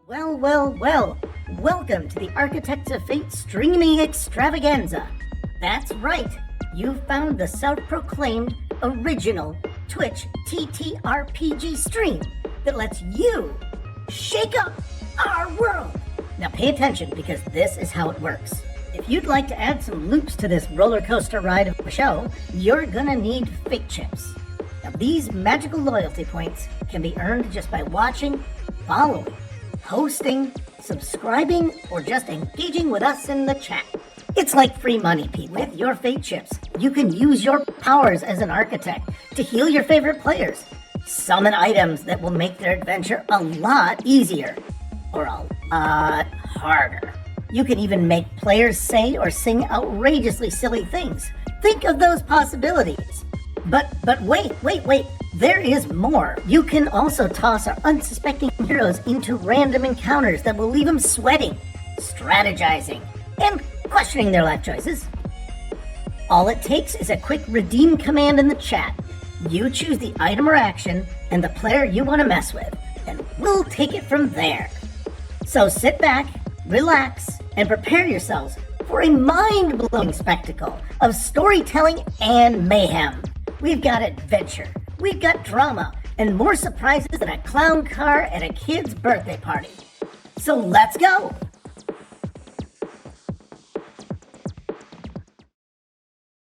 Well, well, well, welcome to the Architects of Fate streaming extravaganza. That's right, you've found the self-proclaimed original Twitch TTRPG stream that lets you shake up our world. Now pay attention because this is how it works. If you'd like to add some loops to this roller coaster ride of a show, you're gonna need fate chips. Now these magical loyalty points can be earned just by watching, following, hosting, subscribing, or just engaging with us in the chat. It's like free money, people. With your fate chips, you can use your powers as an architect to heal your favorite players, summon items that will make their adventure a lot easier, or a lot harder. You can even make players say or sing outrageously silly things. Think of those possibilities. But wait, there is more. You can also toss our unsuspecting heroes into random encounters that will leave them sweating, strategizing, and questioning their life choices. All it takes is a quick redeem command in the chat. You choose the item or action and the player you want to mess with, and we'll take it from there. So sit back, relax, and prepare yourselves for a mind-blowing spectacle of storytelling and mayhem. We've got adventure, we've got drama, and more surprises than a clown car at a kid's birthday party. So let's go!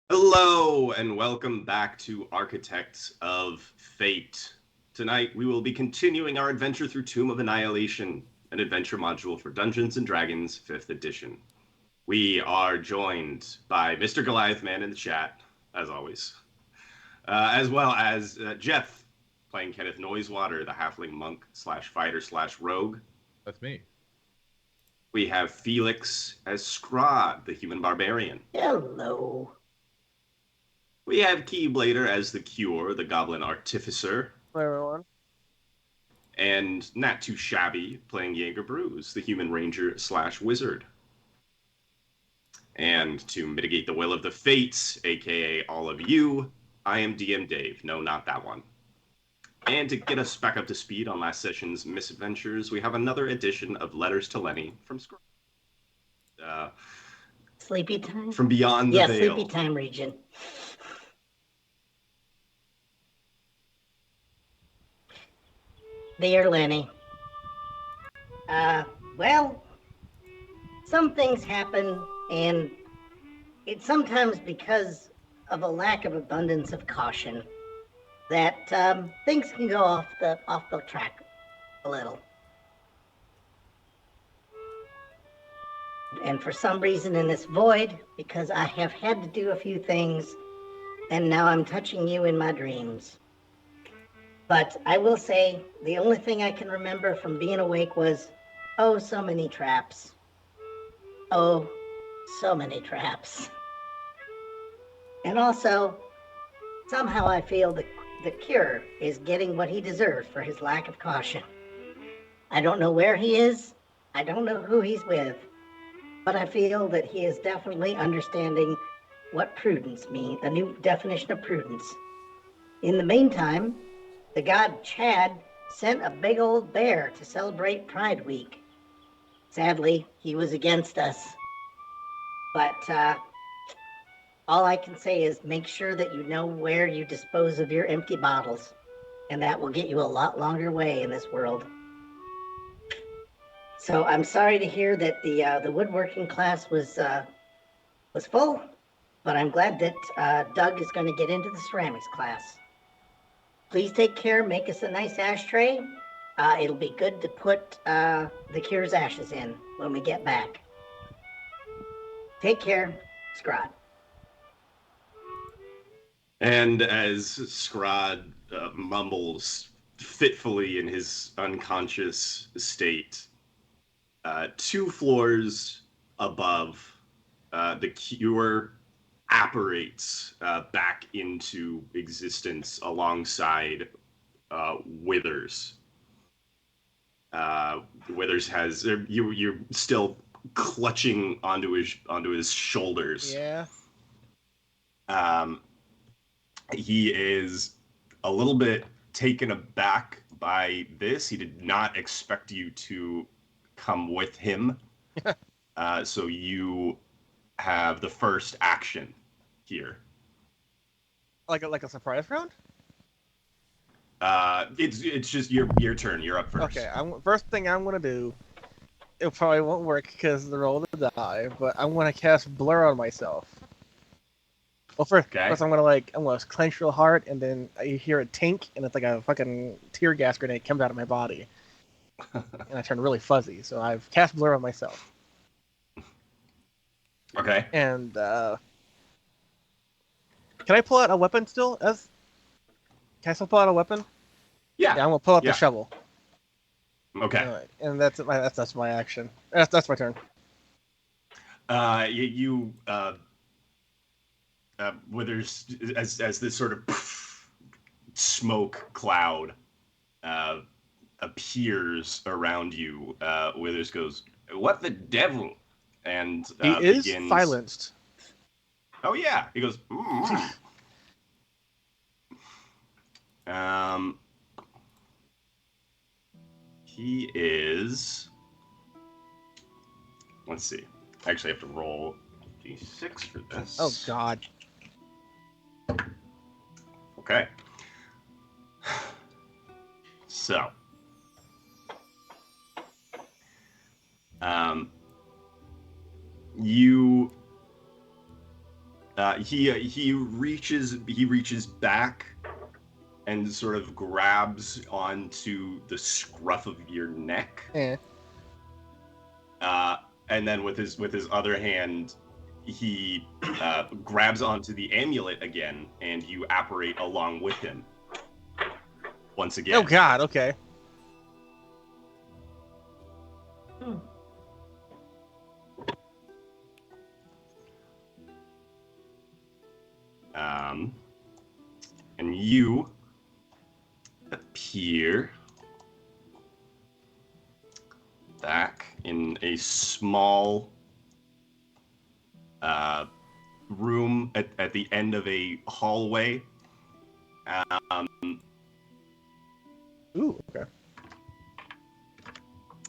Hello, and welcome back to Architects of Fate. Tonight, we will be continuing our adventure through Tomb of Annihilation, an adventure module for Dungeons & Dragons 5th edition. We are joined by Mr. Goliath Man in the chat, as always. As well as Jeff, playing Kenneth Noisewater, the halfling monk / fighter / rogue. That's me. We have Felix as Scraaaahhhd, the human barbarian. Hello. We have Keyblader as the Cure, the goblin artificer. Hi, everyone. And Not Too Shabby, playing Jaeger Bruce, the human ranger / wizard. And to mitigate the will of the fates, aka all of you, I am DM Dave. No, not that one. And to get us back up to speed on last session's misadventures, we have another edition of Letters to Lenny from Sleepy time? from Beyond the Veil. Yeah, sleepy time region. Dear Lenny. Well, some things happen, and it's sometimes because of a lack of abundance of caution that things can go off the track a little. And for some reason in this void, because I have had to do a few things, and now I'm touching you in my dreams. But I will say, the only thing I can remember from being awake was, oh, so many traps. Oh, so many traps. And also, somehow I feel the Cure is getting what he deserves for his lack of caution. I don't know where he is. I don't know who he's with. But I feel that he is definitely understanding what prudence means, a new definition of prudence. In the meantime, the god Chad sent a big old bear to celebrate Pride Week. Sadly, he was against us. But all I can say is make sure that you know where you dispose of your empty bottles, and that will get you a lot longer way in this world. So I'm sorry to hear that the woodworking class was full, but I'm glad that Doug is going to get into the ceramics class. Please take care. Make us a nice ashtray. It'll be good to put the Cure's ashes in when we get back. Take care, Scraaaahhd. And as Scraaaahhd mumbles fitfully in his unconscious state, 2 floors above, the Cure apparates back into existence alongside Withers. Withers has you're still clutching onto his shoulders. Yeah. He is a little bit taken aback by this. He did not expect you to come with him. So you have the first action here. Like a surprise round? It's just your turn. You're up first. Okay, first thing I'm gonna do. It probably won't work because the roll to die, but I'm gonna cast blur on myself. Well, first I'm gonna clench real hard, and then I hear a tink, and it's like a fucking tear gas grenade comes out of my body, and I turn really fuzzy. So I've cast blur on myself. Okay. And can I pull out a weapon still? Can I still pull out a weapon? Yeah. I'm gonna pull out the shovel. Okay. Right. And that's my action. That's my turn. Withers, as this sort of smoke cloud appears around you, Withers goes, "What the devil?" And he is begins... silenced. Oh yeah, he goes. He is. Let's see. I actually have to roll d6 for this. Oh God. Okay. So. You. He reaches back and sort of grabs onto the scruff of your neck. Yeah. And then with his other hand, he grabs onto the amulet again, and you apparate along with him. Once again. Oh God. Okay. And you appear back in a small room at the end of a hallway. Ooh, okay.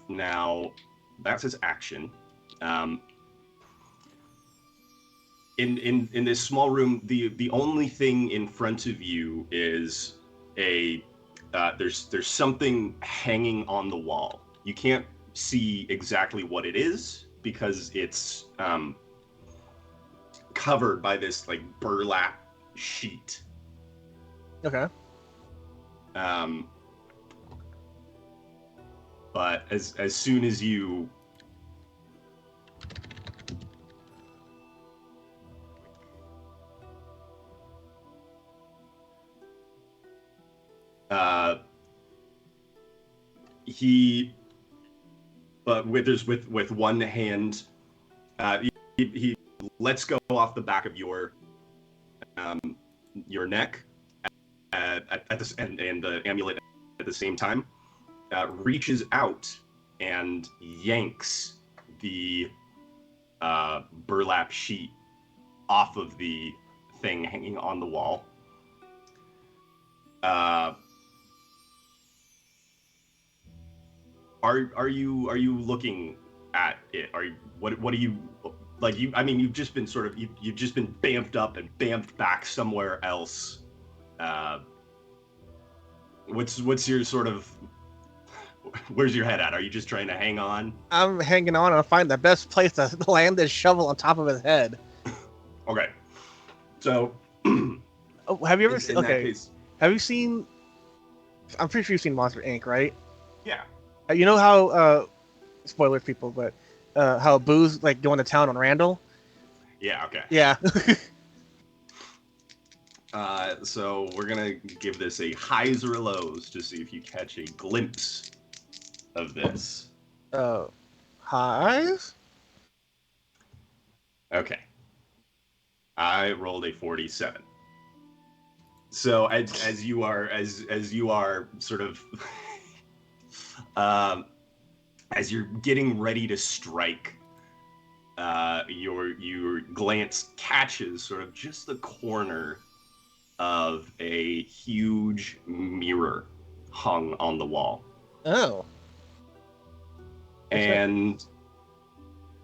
Now, that's his action. In this small room, the only thing in front of you is there's something hanging on the wall. You can't see exactly what it is because it's covered by this like burlap sheet. Okay. But as soon as you with one hand, he lets go off the back of your neck at this and the amulet at the same time, reaches out and yanks the burlap sheet off of the thing hanging on the wall. Are you looking at it? What are you like? You've just been you've just been bamfed up and bamfed back somewhere else. What's your sort of, where's your head at? Are you just trying to hang on? I'm hanging on and find the best place to land this shovel on top of his head. Okay. So. Have you ever seen? In that case, have you seen? I'm pretty sure you've seen Monster Inc., right? Yeah. You know how? Spoilers, people, but how Boo's like going to town on Randall? Yeah. Okay. Yeah. So we're gonna give this a highs or lows to see if you catch a glimpse of this. Highs? Okay. I rolled a 47. So as you are sort of as you're getting ready to strike, your glance catches sort of just the corner of a huge mirror hung on the wall. Oh. And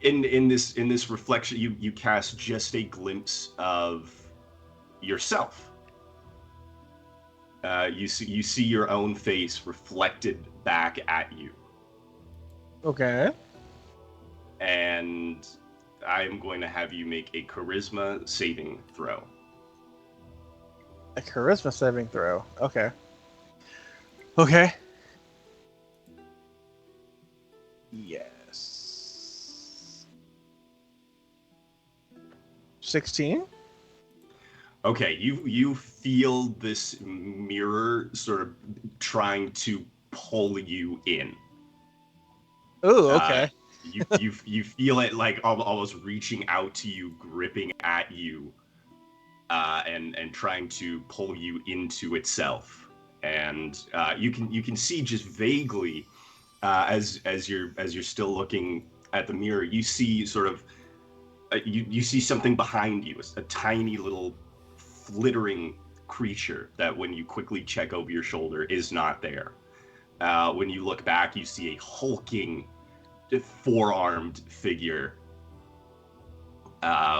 in this reflection, you cast just a glimpse of yourself. You see your own face reflected back at you. Okay. And I'm going to have you make a charisma saving throw. A charisma saving throw. Okay. Okay. Yes. 16? Okay, you feel this mirror sort of trying to pull you in. Ooh, okay. You feel it like almost reaching out to you, gripping at you, and trying to pull you into itself. And you can see just vaguely as you're still looking at the mirror, you see sort of you see something behind you, a tiny little flittering creature that when you quickly check over your shoulder is not there. When you look back, you see a hulking, four-armed figure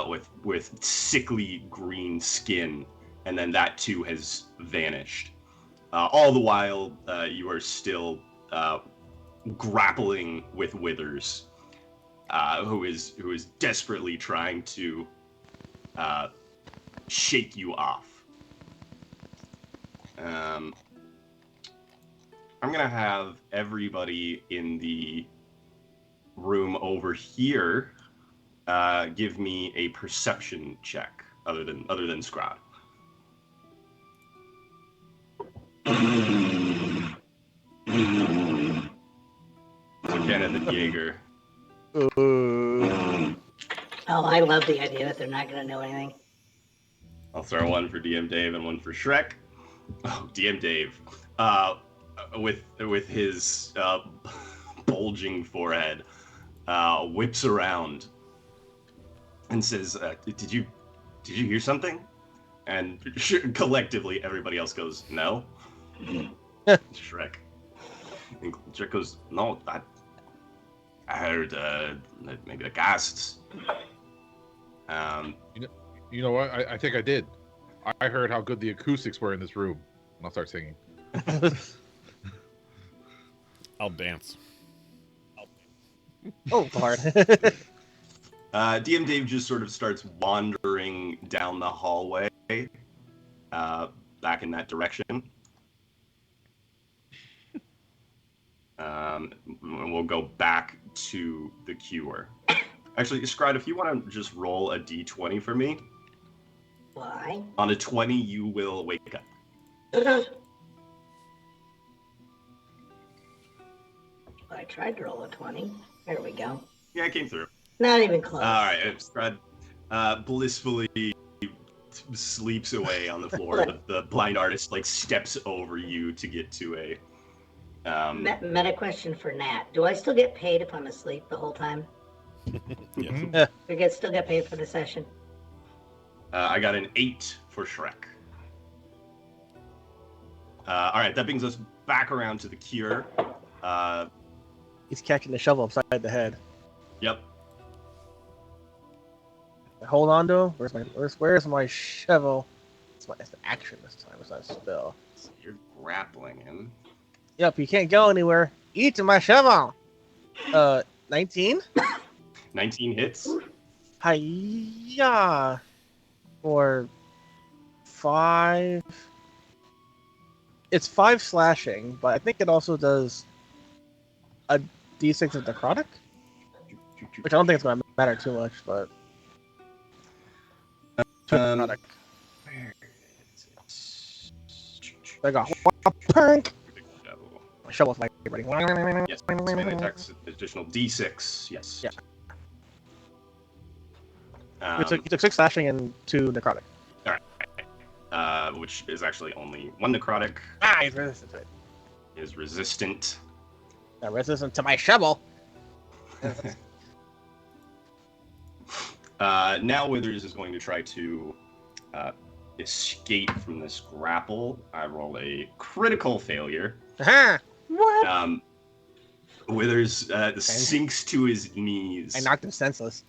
with sickly green skin, and then that too has vanished. All the while, you are still grappling with Withers, who is desperately trying to shake you off. I'm gonna have everybody in the room over here give me a perception check, other than Scraaaahhhd. So Kenneth and Jaeger. Ooh. Oh, I love the idea that they're not going to know anything. I'll throw one for DM Dave and one for Shrek. Oh, DM Dave, with his bulging forehead, whips around and says, "Did you hear something?" And collectively, everybody else goes, "No." Shrek. And Shrek goes, "No, I heard maybe the ghasts." You know what? I think I did. I heard how good the acoustics were in this room. And I'll start singing. I'll dance. Oh, Lord. DM Dave just sort of starts wandering down the hallway, back in that direction. We'll go back to the cure. Actually, Scraaaahhhd, if you want to just roll a d20 for me. Why? On a 20, you will wake up. I tried to roll a 20. There we go. Yeah, it came through. Not even close. All right, Scraaaahhd blissfully sleeps away on the floor. the blind artist steps over you to get to a. Meta question for Nat. Do I still get paid if I'm asleep the whole time? Yes. Do I still get paid for the session? I got an 8 for Shrek. All right, that brings us back around to the cure. He's catching the shovel upside the head. Yep. Hold on to him. Where's my shovel? It's an action this time. It's not a spell. So you're grappling him. Yep, he can't go anywhere. Eat my shovel. 19? 19 hits. Hiya. For 5. It's 5 slashing, but I think it also does a d6 of necrotic, which I don't think it's going to matter too much, but. Necrotic. Where is it? I got punk. My shovel's like ready. Yes, melee attacks, additional d6. Yes. Yeah. You took 6 slashing and 2 necrotic. Which is actually only 1 necrotic. Ah, he's resistant to it. Is resistant. Not resistant to my shovel. Now Withers is going to try to escape from this grapple. I roll a critical failure. What? Withers sinks to his knees. I knocked him senseless.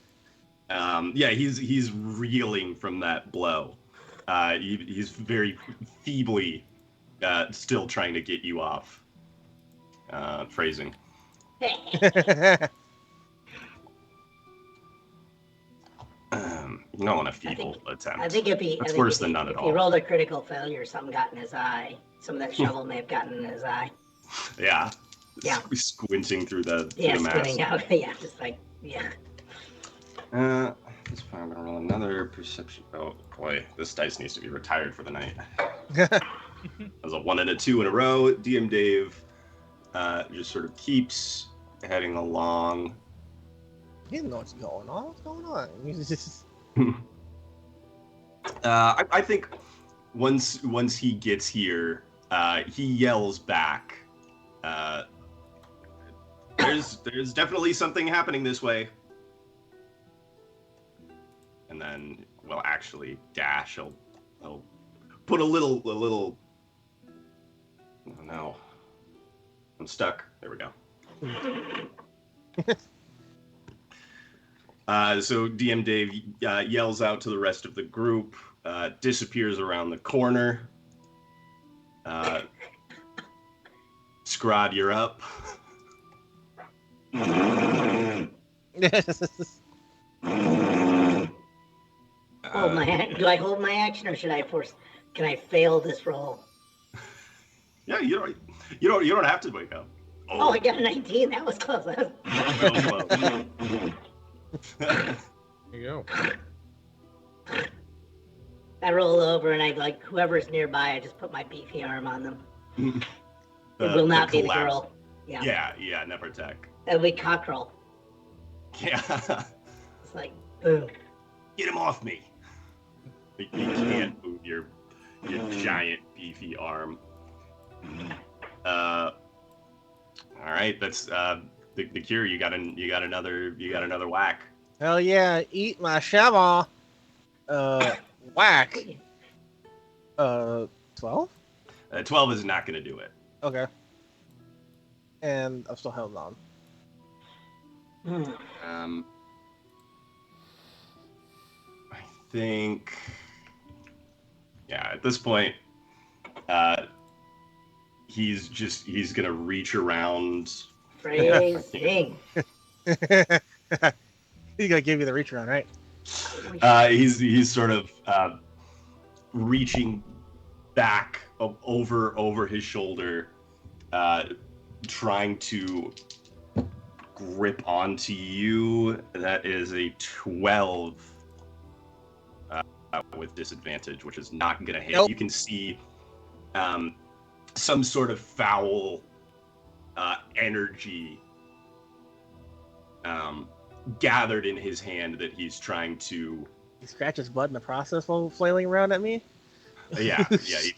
Yeah, he's reeling from that blow. He's very feebly still trying to get you off. Phrasing. You don't want a feeble attempt. I think That's worse than none at all. If he rolled a critical failure, something got in his eye. Some of that shovel may have gotten in his eye. Yeah. Yeah. Squinting through the mask. Squinting out. Yeah, just like, yeah. Let's find roll another perception. Oh boy, this dice needs to be retired for the night. That's a 1 and a 2 in a row. DM Dave just sort of keeps heading along. He doesn't know what's going on. What's going on? He's just... I think once he gets here, he yells back. There's definitely something happening this way. And then, well, actually, Dash, he'll put a little. Oh no, I'm stuck. There we go. So DM Dave yells out to the rest of the group, disappears around the corner. Scraaaahhhd, you're up. Do I hold my action, or should I force? Can I fail this roll? Yeah, you don't have to wake up. Oh, I got a 19. That was close. That was close. There you go. I roll over and I like whoever's nearby. I just put my beefy arm on them. It will not be the girl. Yeah, Napaka. It'll be cockerel. Yeah. It's like boom. Get him off me. You can't move your giant beefy arm. All right, that's the cure. You got another whack. Hell yeah! Eat my shovel. Whack. 12. 12 is not going to do it. Okay. And I'm still held on. I think. Yeah, at this point, he's gonna reach around. Phrasing. He's gonna give you the reach around, right? He's sort of reaching back over his shoulder, trying to grip onto you. That is a 12 with disadvantage, which is not gonna hit. Nope. You can see some sort of foul energy gathered in his hand that he's trying to. He scratches blood in the process while flailing around at me. Yeah. He's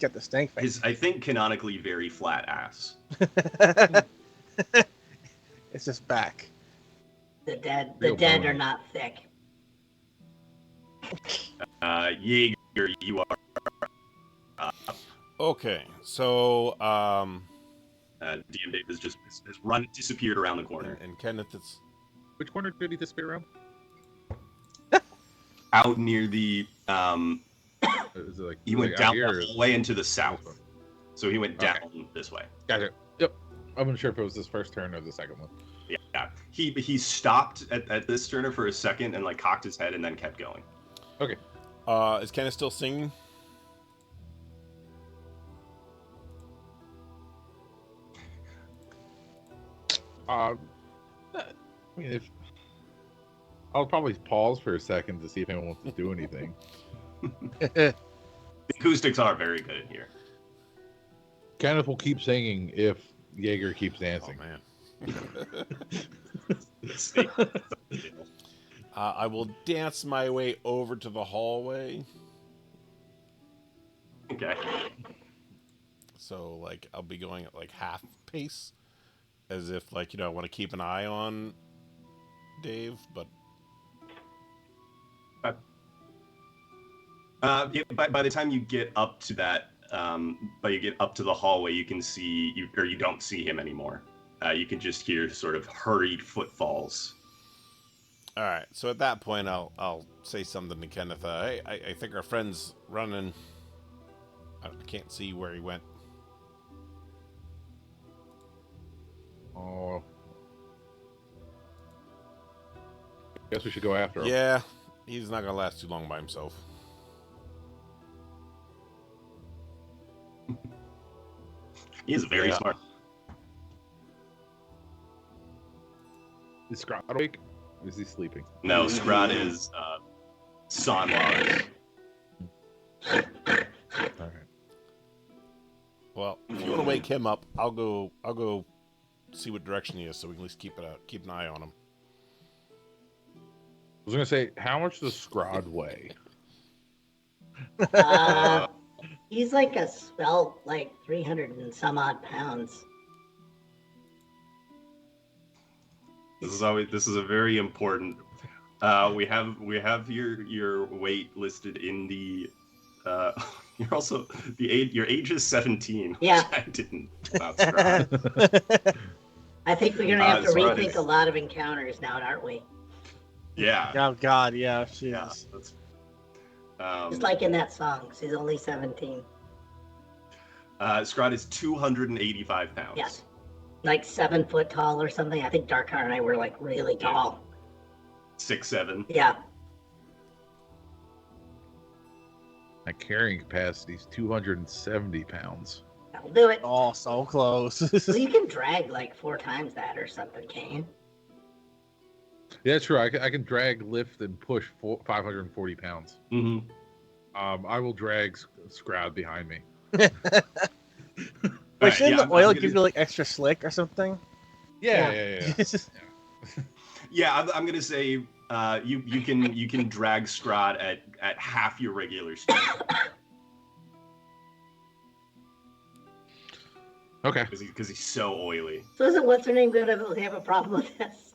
got the stank face. I think canonically very flat ass. It's just back. The dead are not thick. Jaeger, you are up. Okay, so DM Dave has disappeared around the corner. and Kenneth, it's Which corner did he disappear around? Out near the Is it like, he went down the hallway into the south. So he went down this way. Gotcha. Yep. I wasn't sure if it was his first turn or the second one. Yeah. He stopped at this turn for a second and like cocked his head and then kept going. Okay. is Kenneth still singing? I mean, if I'll probably pause for a second to see if anyone wants to do anything. The acoustics are very good in here. Kenneth will keep singing if Jaeger keeps dancing. Oh man. I will dance my way over to the hallway. Okay. So like I'll be going at like half pace, as if like I want to keep an eye on Dave, but. By the time you get up to that, but you get up to the hallway, you can see you don't see him anymore. you can just hear sort of hurried footfalls. All right, so at that point, I'll say something to Kenneth. Hey, I think our friend's running. I can't see where he went. Oh. Guess we should go after him. Yeah, he's not gonna last too long by himself. He is very smart. Is Scraaaahhhd awake? Or is he sleeping? No, Scraaaahhhd is Sonlars. All right. Well, if you want to wake him up, I'll go see what direction he is, so we can at least keep an eye on him. I was gonna say, how much does Scraaaahhd weigh? He's like a svelte, like 300 and some odd pounds. This is a very important. We have your weight listed in the. You're also your age is 17. Yeah. Which I didn't about Scraaaahhd. I think we're gonna have to Scraaaahhd rethink is- a lot of encounters now, aren't we? Yeah. Oh God, yeah, Jesus. Yeah. That's, Just like in that song, she's only 17. Scraaaahhd is 285 pounds. Yes. Like 7 foot tall or something. I think Darkheart and I were like really tall. 6'7". Yeah. My carrying capacity is 270 pounds. That'll do it. Oh, so close. Well, you can drag like 4 times that or something, can't you? Yeah, true. I can drag, lift, and push 540 pounds. Mm-hmm. I will drag Scraaaahhd behind me. Wait, shouldn't yeah, the oil I'm give you like extra slick or something? Yeah. Yeah, I'm gonna say you can drag Scraaaahhd at half your regular speed. Okay. Because he's so oily. So isn't what's her name gonna have a problem with this?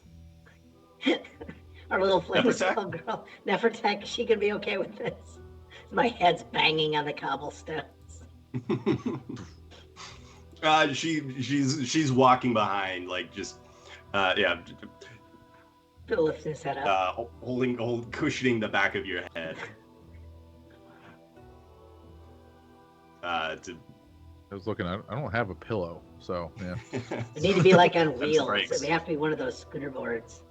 Our little flavor Nefertec? girl, Nefertec, she could be okay with this. My head's banging on the cobblestones. She's walking behind, like just Bill lifts his head up. cushioning the back of your head. I was looking. I don't have a pillow, so yeah. They need to be like on That's wheels. breaks. They have to be one of those scooter boards.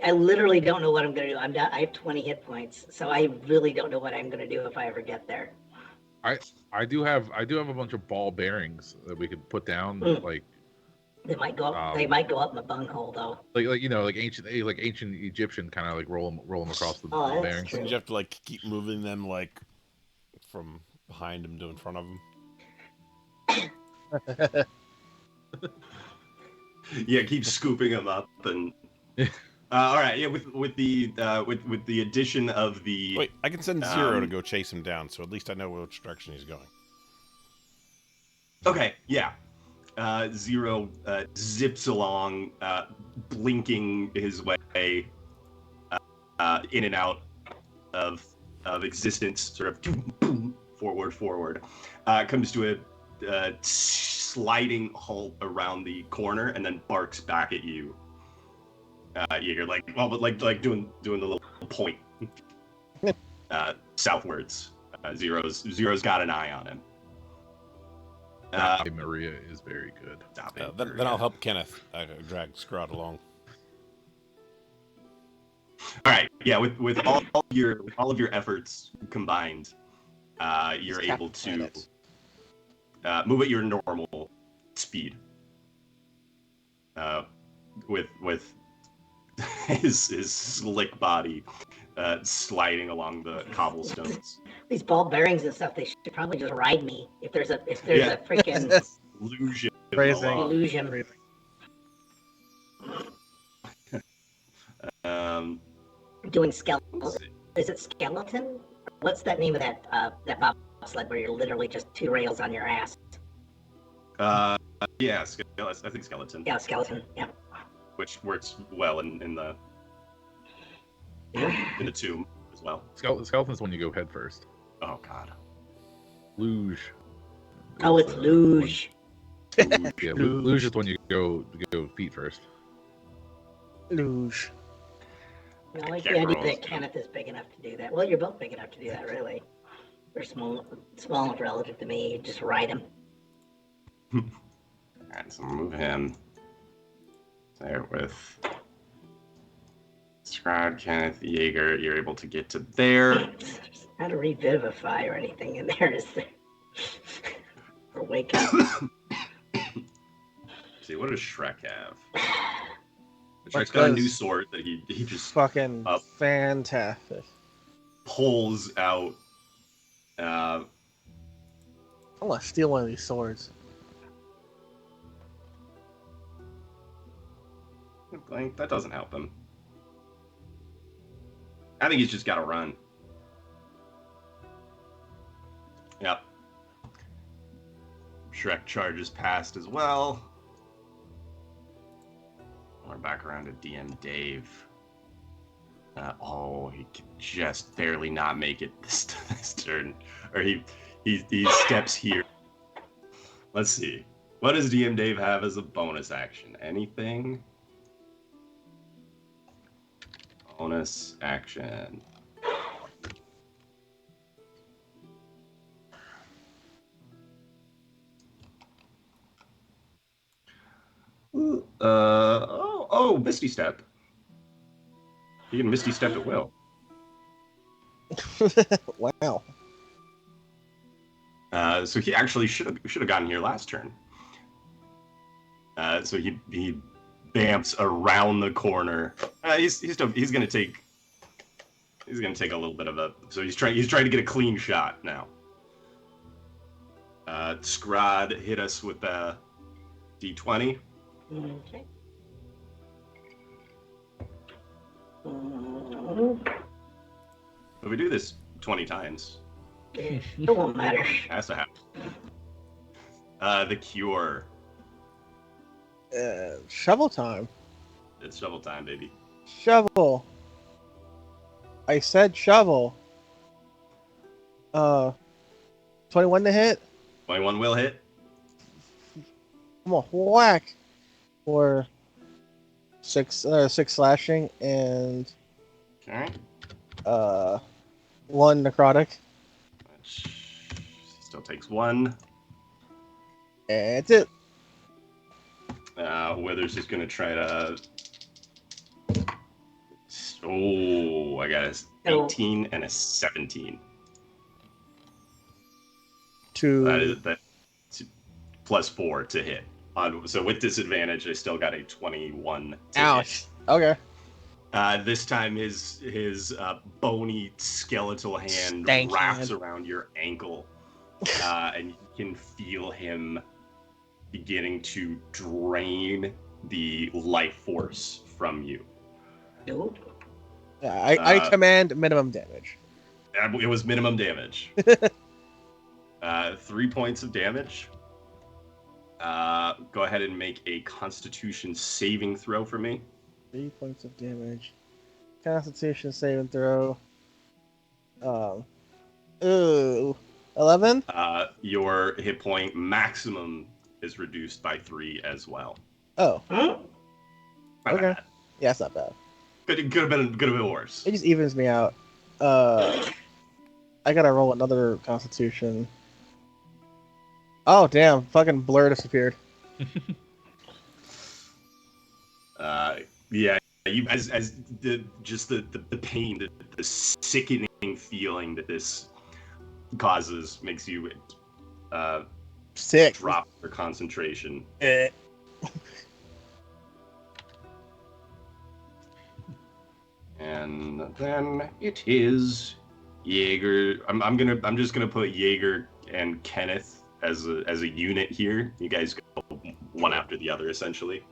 I literally don't know what I'm gonna do. I have 20 hit points, so I really don't know what I'm gonna do if I ever get there. I do have a bunch of ball bearings that we could put down, like They might go up. They might go up my bunghole though. like ancient Egyptian kind of like roll them across the ball that's bearings. true. You have to like keep moving them like from behind him to in front of him. Yeah, keep scooping them up and. All right, yeah. With the addition of the. Wait, I can send Zero to go chase him down, so at least I know which direction he's going. Okay, yeah. Zero zips along, blinking his way in and out of existence, sort of forward. Comes to a sliding halt around the corner, and then barks back at you. You're like, well, but like doing the little point southwards. Zero's got an eye on him. Maria is very good. Stop it. Then I'll help Kenneth drag Scraaaahhd along. All right, yeah. With all of your efforts combined, you're able to move at your normal speed. With his slick body sliding along the cobblestones. These ball bearings and stuff, they should probably just ride me if there's a freaking Illusion. Phrasing. along. illusion. Doing skeleton. Is it skeleton? What's that name of that bobsled where you're literally just 2 rails on your ass? Yeah, I think skeleton. Yeah, skeleton. Yeah. Which works well in the tomb as well. Skeleton's when you go head first. Oh God. Luge. Oh, it's luge. Yeah, luge is when you go feet first. Luge. I like the idea that Kenneth is big enough to do that. Well, you're both big enough to do that, really. They're small enough relative to me. You just ride him. Alright, so move him. There with Scraaaahhhd, Kenneth, Jaeger. You're able to get to there. There's not a revivify or anything in there, is there? Or wake up. See, what does Shrek have? Shrek's Shrek's got a new sword that he just fucking fantastic. pulls out. I want to steal one of these swords. Like, that doesn't help him. I think he's just got to run. Yep. Shrek charges past as well. We're back around to DM Dave. He can just barely not make it this turn. Or he steps here. Let's see. What does DM Dave have as a bonus action? Anything? Bonus action. Misty Step. You can Misty Step at will. Wow. So he actually should have gotten here last turn. So he bamps around the corner. He's gonna take a little bit of a. So he's trying to get a clean shot now. Scraaaahhhd hit us with a D20. Okay. But we do this 20 times. It won't matter. Has to happen. The Cure. Shovel time. It's shovel time, baby. Shovel. I said shovel. 21 to hit. 21 will hit. Come on, whack. For 6 slashing and Okay. 1 necrotic. Which still takes 1. And that's it. Withers is going to try to. Oh, I got a 18 and a 17. That's plus 4 to hit. So with disadvantage, I still got a 21 to Ouch. hit. Okay. This time his bony skeletal hand Stank wraps hand. around your ankle, and you can feel him beginning to drain the life force from you. Nope. Yeah, I command minimum damage. It was minimum damage. 3 points of damage. Go ahead and make a Constitution saving throw for me. 3 points of damage. Constitution saving throw. 11? Your hit point maximum is reduced by 3 as well. Oh. Huh? Not Okay. bad. Yeah, it's not bad. Could have been worse. It just evens me out. I gotta roll another Constitution. Oh, damn. Fucking blur disappeared. Yeah. You as the pain, the sickening feeling that this causes makes you Sick. drop your concentration. And then it is Jaeger. I'm just gonna put Jaeger and Kenneth as a unit here. You guys go one after the other, essentially.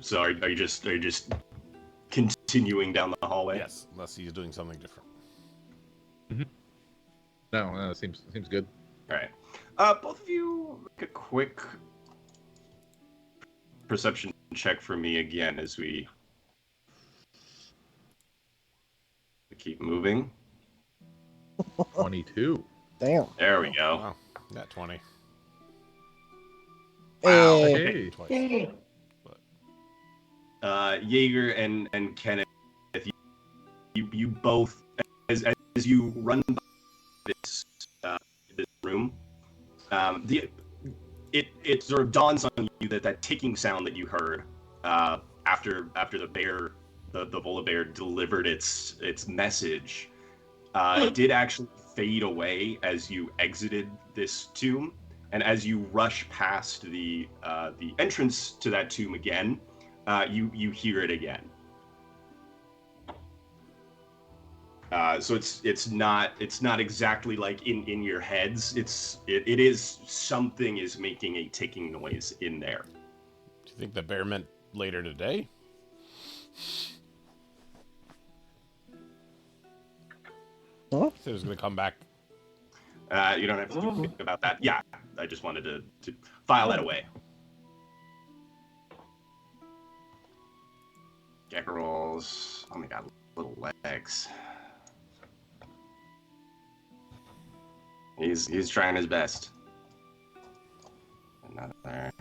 So are you just continuing down the hallway? Yes, unless he's doing something different. No, seems good. All right. Both of you make a quick perception check for me again as we keep moving. 22. Damn. There we go. Wow, not 20. Wow. Hey. Twice. Jaeger and Kenneth, you both, as you run by this room, it sort of dawns on you that ticking sound that you heard after the Volibear delivered its message did actually fade away as you exited this tomb, and as you rush past the entrance to that tomb again, you hear it again. So it's not exactly like in your heads. It is something is making a ticking noise in there. Do you think the bear meant later today? Huh? He said he was going to come back. You don't have to think about that. Yeah, I just wanted to file that away. Geckerals. Oh my god, little legs. He's trying his best. Another.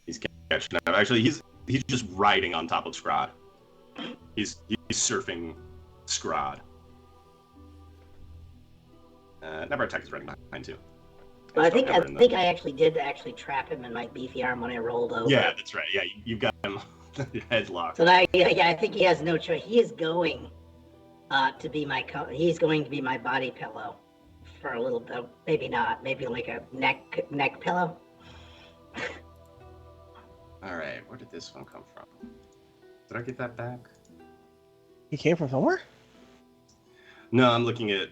He's catching up. Actually, he's just riding on top of Scraaaahhhd. He's surfing Scraaaahhhd. Napaka is running behind too. Well, I think I actually did trap him in my beefy arm when I rolled over. Yeah, that's right. Yeah, you've got him headlocked. So now, I think he has no choice. He is going to be he's going to be my body pillow for a little bit. Maybe not. Maybe like a neck pillow. All right, where did this one come from? Did I get that back? He came from somewhere? No, I'm looking at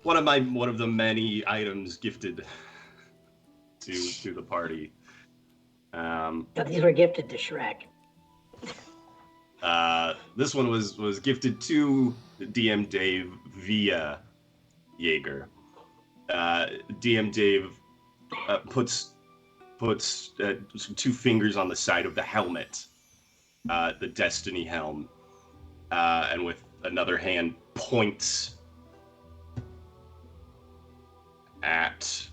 one of the many items gifted to the party. But these were gifted to Shrek. This one was gifted to DM Dave via Jaeger. DM Dave puts two fingers on the side of the helmet, the Destiny helm, and with another hand points at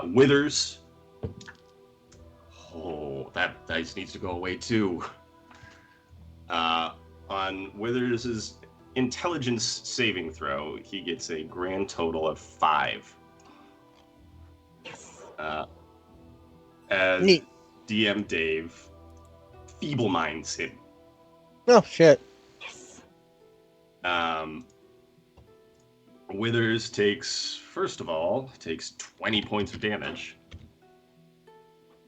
Withers. Oh, that dice needs to go away too. On Withers' intelligence saving throw, he gets a grand total of 5. Yes. As Neat. DM Dave feeble minds him. Oh, shit. Yes. Withers takes 20 points of damage.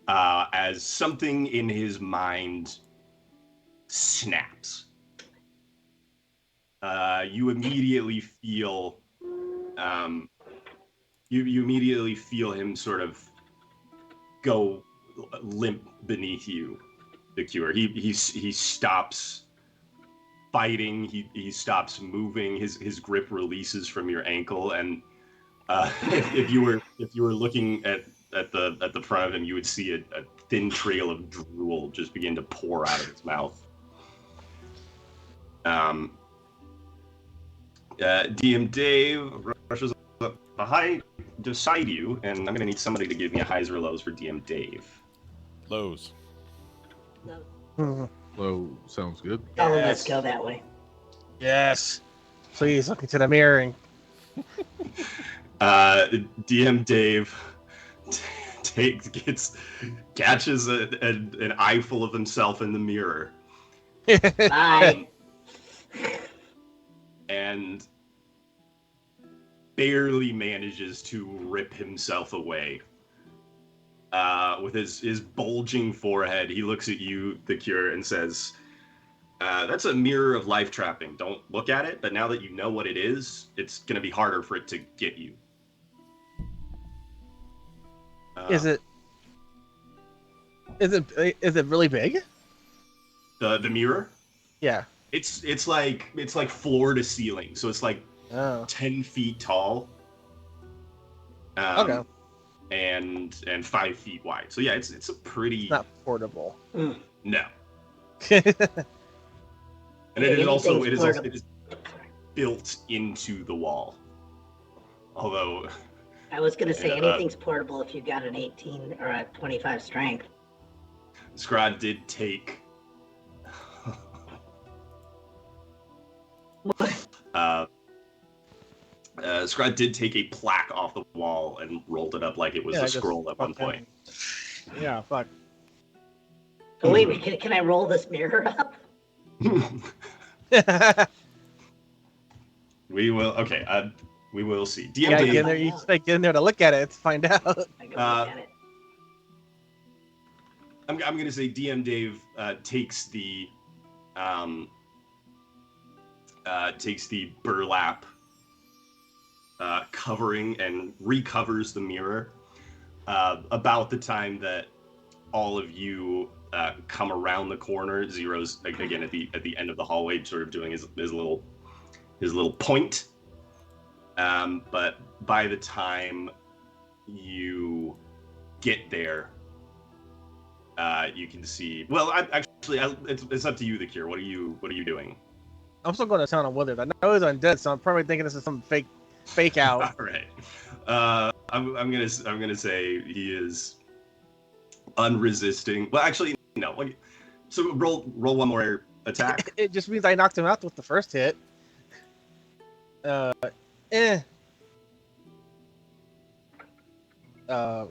As something in his mind snaps. You immediately feel you immediately feel him sort of go limp beneath you, the Cure. He stops fighting, he stops moving, his grip releases from your ankle, and if you were looking at the front of him, you would see a thin trail of drool just begin to pour out of his mouth. DM Dave rushes up beside you, and I'm gonna need somebody to give me a highs or lows for DM Dave. Lows. No. Mhm. Low sounds good. Oh, let's go that way. Yes. Please look into the mirror and DM Dave catches an eyeful of himself in the mirror. Bye. And barely manages to rip himself away. With his bulging forehead, he looks at you, the Cure, and says, that's a mirror of life trapping. Don't look at it, but now that you know what it is, it's going to be harder for it to get you. Is it really big? The mirror? Yeah. It's like floor to ceiling, so it's like Oh. 10 feet tall. Okay. And 5 feet wide. So yeah, it's a pretty It's not portable. no. And it is also portable. it is built into the wall. Although I was gonna say Yeah, anything's portable if you got an 18 or a 25 strength. Scraaaahhhd did take Scraaaahhhd did take a plaque off the wall and rolled it up like it was a scroll at one point. Yeah, fuck. Oh wait, can I roll this mirror up? We will. Okay. We will see. Yeah, DMD. get in there. You get in there to look at it to find out. I go look at it. I'm gonna say DM Dave takes the burlap covering and recovers the mirror about the time that all of you come around the corner. Zero's again at the end of the hallway, sort of doing his little point. But by the time you get there, you can see. Well, it's up to you, the Cure. What are you doing? I'm still going to town on Withers. I know he's undead, so I'm probably thinking this is some fake out. All right. I'm gonna say he is unresisting. Well, actually, no. So roll one more attack. It just means I knocked him out with the first hit. Can't see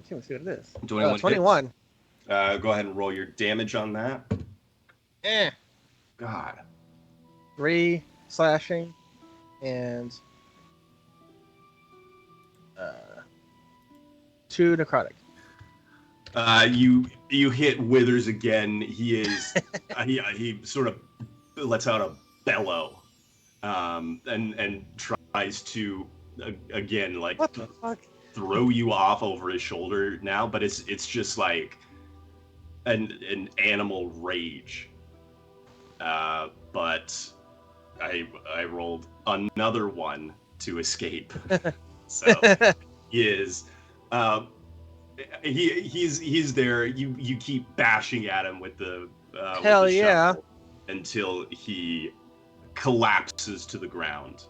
what it is. 21. Go ahead and roll your damage on that. God. 3 slashing and 2 necrotic. You hit Withers again. He is he sort of lets out a bellow, and tries to again like What the fuck? throw you off over his shoulder now, but it's just like an animal rage. But I rolled another one to escape. So he is he's there. You keep bashing at him with the Hell with the yeah. shovel until he collapses to the ground.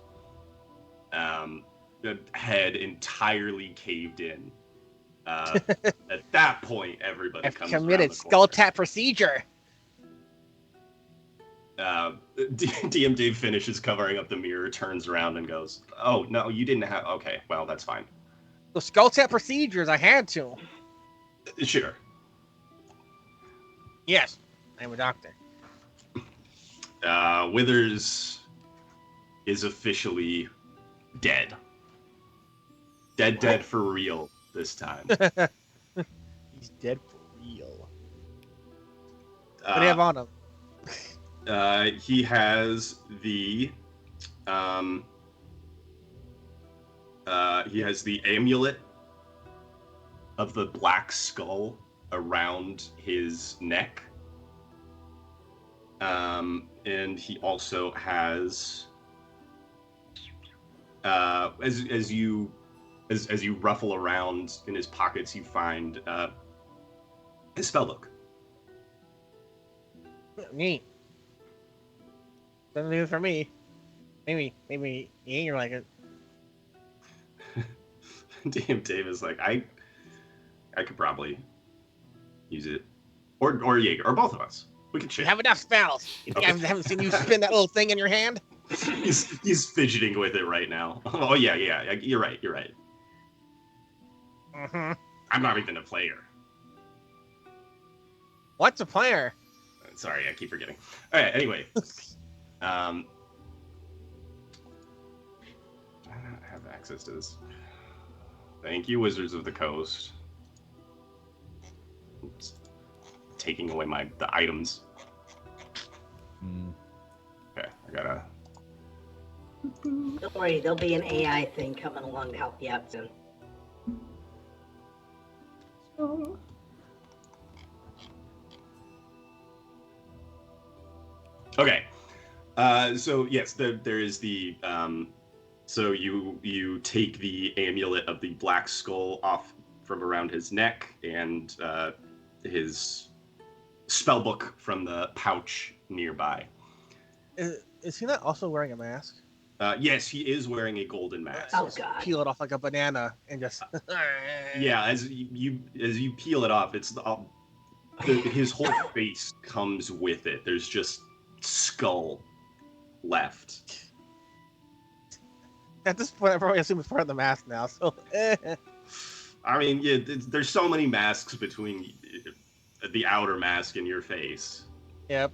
The head entirely caved in. At that point, everybody I've comes committed around the skull corner. tap procedure. DM Dave finishes covering up the mirror, turns around and goes, "Oh no, you didn't have. Okay, well that's fine. The skull tap procedures, I had to. Sure." Yes, I'm a doctor. Withers is officially dead. Dead for real this time. He's dead for real. What do you have on him? He has the amulet of the black skull around his neck. And he also has as you ruffle around in his pockets, you find his spellbook. Neat. Doesn't do it for me. Maybe you ain't like it. DM Dave is like, I could probably use it, or Jaeger, or both of us. We could share. You have enough spells. You think I haven't seen you spin that little thing in your hand? He's fidgeting with it right now. Oh yeah, you're right. Mm-hmm. I'm not even a player. What's a player? Sorry, I keep forgetting. All right, anyway. I don't have access to this. Thank you, Wizards of the Coast. Oops. Taking away the items. Okay, I gotta... Don't worry, there'll be an AI thing coming along to help you out soon. Okay. So yes, there is the so you take the amulet of the black skull off from around his neck and his spellbook from the pouch nearby. Is he not also wearing a mask? Yes, he is wearing a golden mask. Oh God. Peel it off like a banana and just. Yeah, as you peel it off, his whole face comes with it. There's just skull left. At this point, I probably assume it's part of the mask now. So. I mean, yeah, there's so many masks between the outer mask and your face. Yep.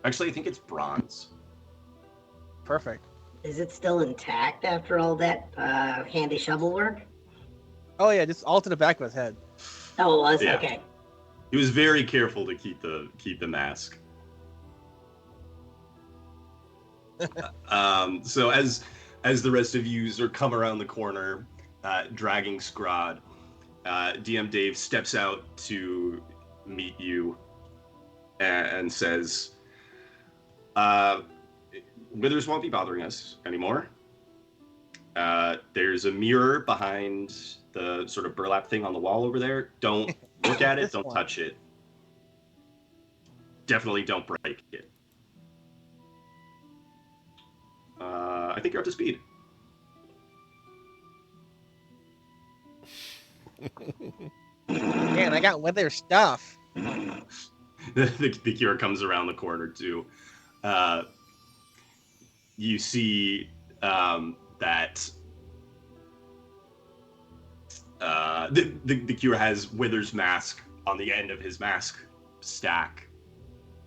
Actually, I think it's bronze. Perfect. Is it still intact after all that handy shovel work? Oh yeah, just all to the back of his head. Oh, it was? Yeah. Okay. He was very careful to keep the mask. So as the rest of you sort of come around the corner, dragging Scraaaahhhd, DM Dave steps out to meet you and says, Withers won't be bothering us anymore. There's a mirror behind the sort of burlap thing on the wall over there. Don't look at it. Don't touch it. Definitely don't break it. I think you're up to speed. Man, I got weather stuff. The Cure comes around the corner too. You see that the Cure has Wither's mask on the end of his mask stack.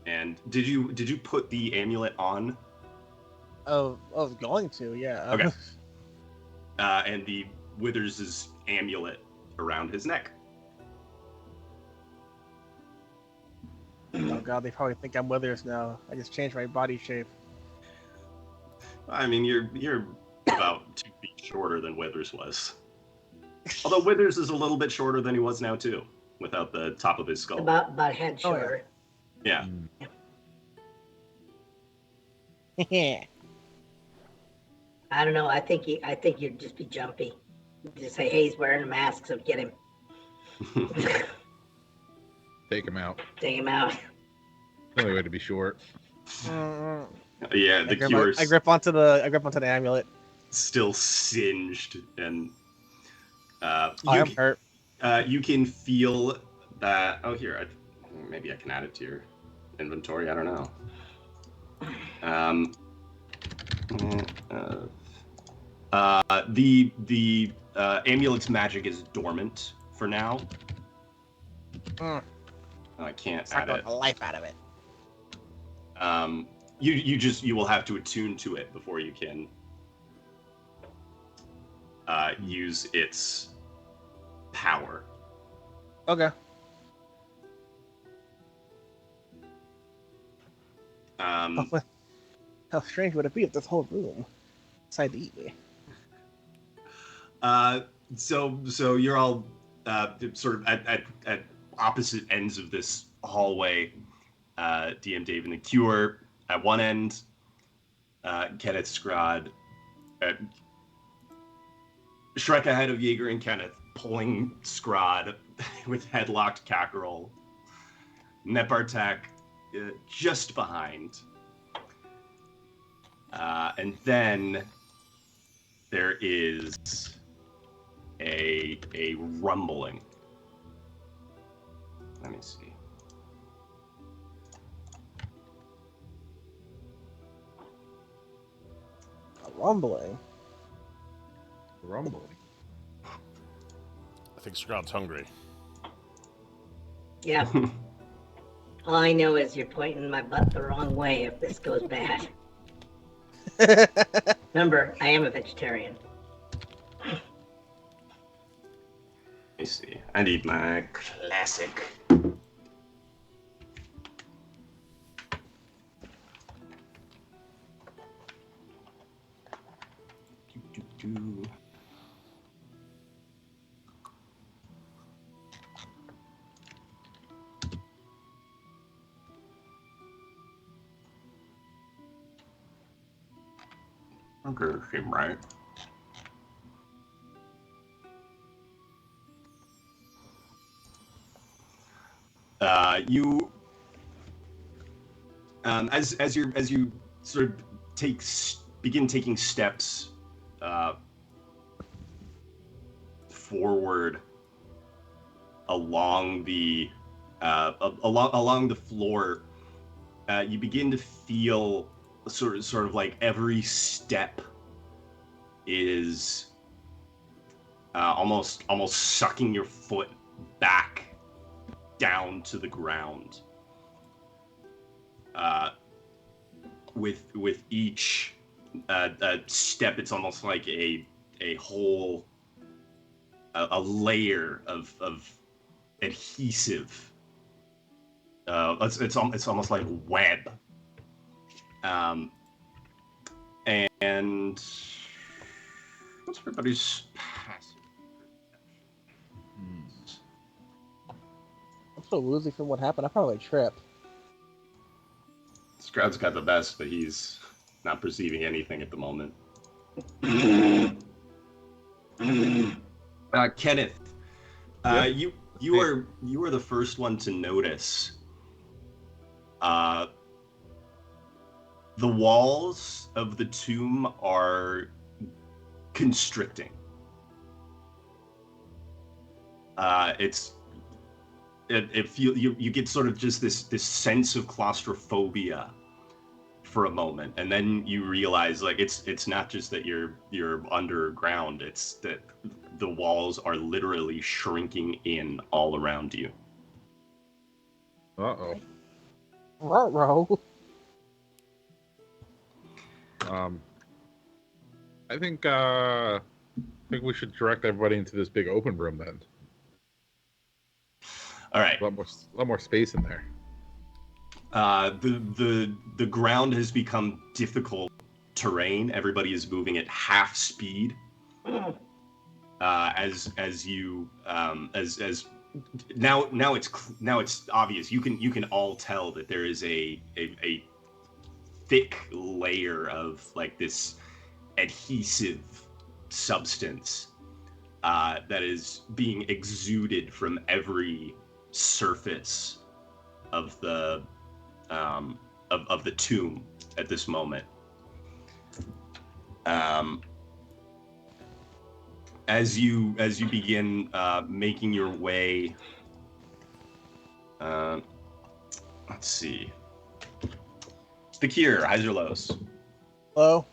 And did you put the amulet on? Oh, I was going to, yeah. Okay. And the Withers' amulet around his neck. Oh god, they probably think I'm Withers now. I just changed my body shape. I mean, you're about 2 feet shorter than Withers was. Although Withers is a little bit shorter than he was now too, without the top of his skull. About head Oh, yeah. shorter. Yeah. I don't know. I think you'd just be jumpy. Just say, hey, he's wearing a mask, so get him. Take him out. Take him out. Only way to be short. Yeah, the Cure's I grip onto the amulet. still singed, and I'm hurt. you can feel that. Oh, here, maybe I can add it to your inventory. I don't know. The amulet's magic is dormant for now. I can't add it. The life out of it. You will have to attune to it before you can use its power. Okay. How strange would it be if this whole room decided to eat me? So you're all sort of at opposite ends of this hallway. DM Dave and the Cure at one end, Kenneth Scraaaahhhd at Shrek ahead of Jaeger and Kenneth, pulling Scraaaahhd with headlocked Kakarol. Nepartak just behind. And then there is a rumbling. Let me see. A rumbling. Rumbling. I think Scraaaahhd's hungry. Yeah. All I know is you're pointing my butt the wrong way if this goes bad. Remember, I am a vegetarian. Let me see. I need my classic. Do. Okay, seem right. You as you sort of begin taking steps forward along the along the floor. You begin to feel sort of like every step is almost sucking your foot back down to the ground. With each step, it's almost like a whole a layer of adhesive. It's almost like web. And what's everybody's passive? I'm so woozy from what happened. I probably tripped. Scroud's got the best, but he's not perceiving anything at the moment. Kenneth, you are the first one to notice. The walls of the tomb are constricting. You get sort of just this sense of claustrophobia for a moment, and then you realize like it's not just that you're underground, it's that the walls are literally shrinking in all around you. Uh-oh. Ruh-roh. I think we should direct everybody into this big open room then. All right. A lot more space in there. The ground has become difficult terrain. Everybody is moving at half speed. As now it's obvious. You can all tell that there is a thick layer of like this adhesive substance that is being exuded from every surface of the tomb at this moment. As you begin making your way, let's see. The Cure, highs or lows? Low.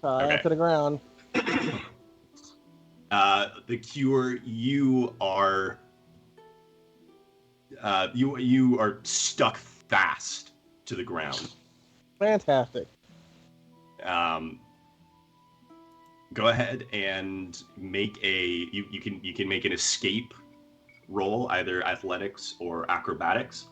Okay. To the ground. The Cure, you are you are stuck fast to the ground. Fantastic. Go ahead and make you can make an escape roll, either athletics or acrobatics.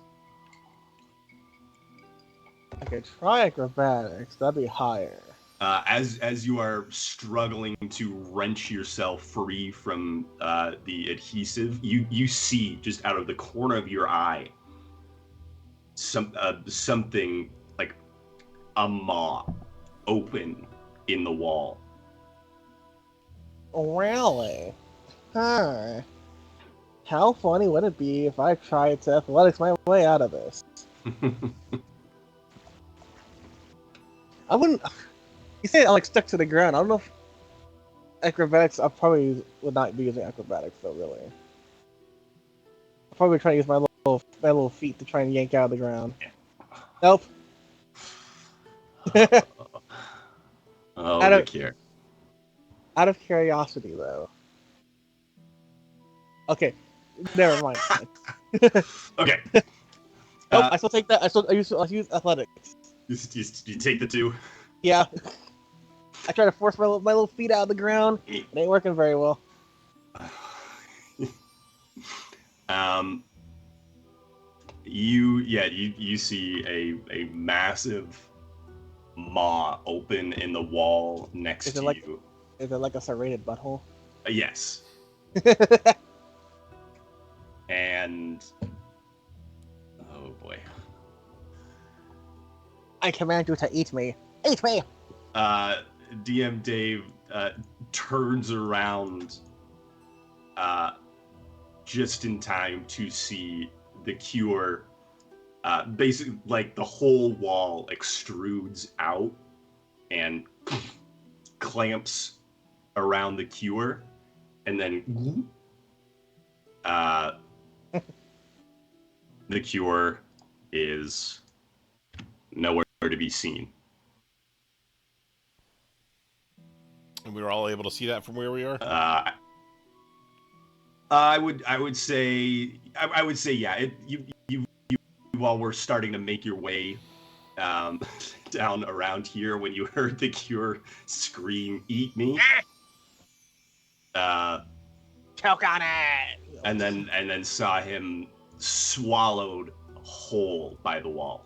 I could try acrobatics. That'd be higher. As you are struggling to wrench yourself free from the adhesive, you see just out of the corner of your eye something like a maw open in the wall. Really? Huh. How funny would it be if I tried to athletics my way out of this? I wouldn't. You say I'm like stuck to the ground. I don't know if acrobatics. I probably would not be using acrobatics though. Really, I'll probably try to use my little feet to try and yank out of the ground. Nope. Oh, the Cure. Out of curiosity, though. Okay, never mind. Okay. Nope, I still take that. I use athletics. You take the 2. Yeah. I try to force my little feet out of the ground. It ain't working very well. You see a massive maw open in the wall next to you. Is it like a serrated butthole? Yes. And oh boy. I command you to eat me. Eat me! DM Dave turns around just in time to see the Cure basically, like the whole wall extrudes out and clamps around the cure, and then the cure is nowhere to be seen. And we were all able to see that from where we are. I would say yeah. You while we're starting to make your way down around here, when you heard the cure scream, "Eat me!" Choke on it. and then saw him swallowed whole by the wall.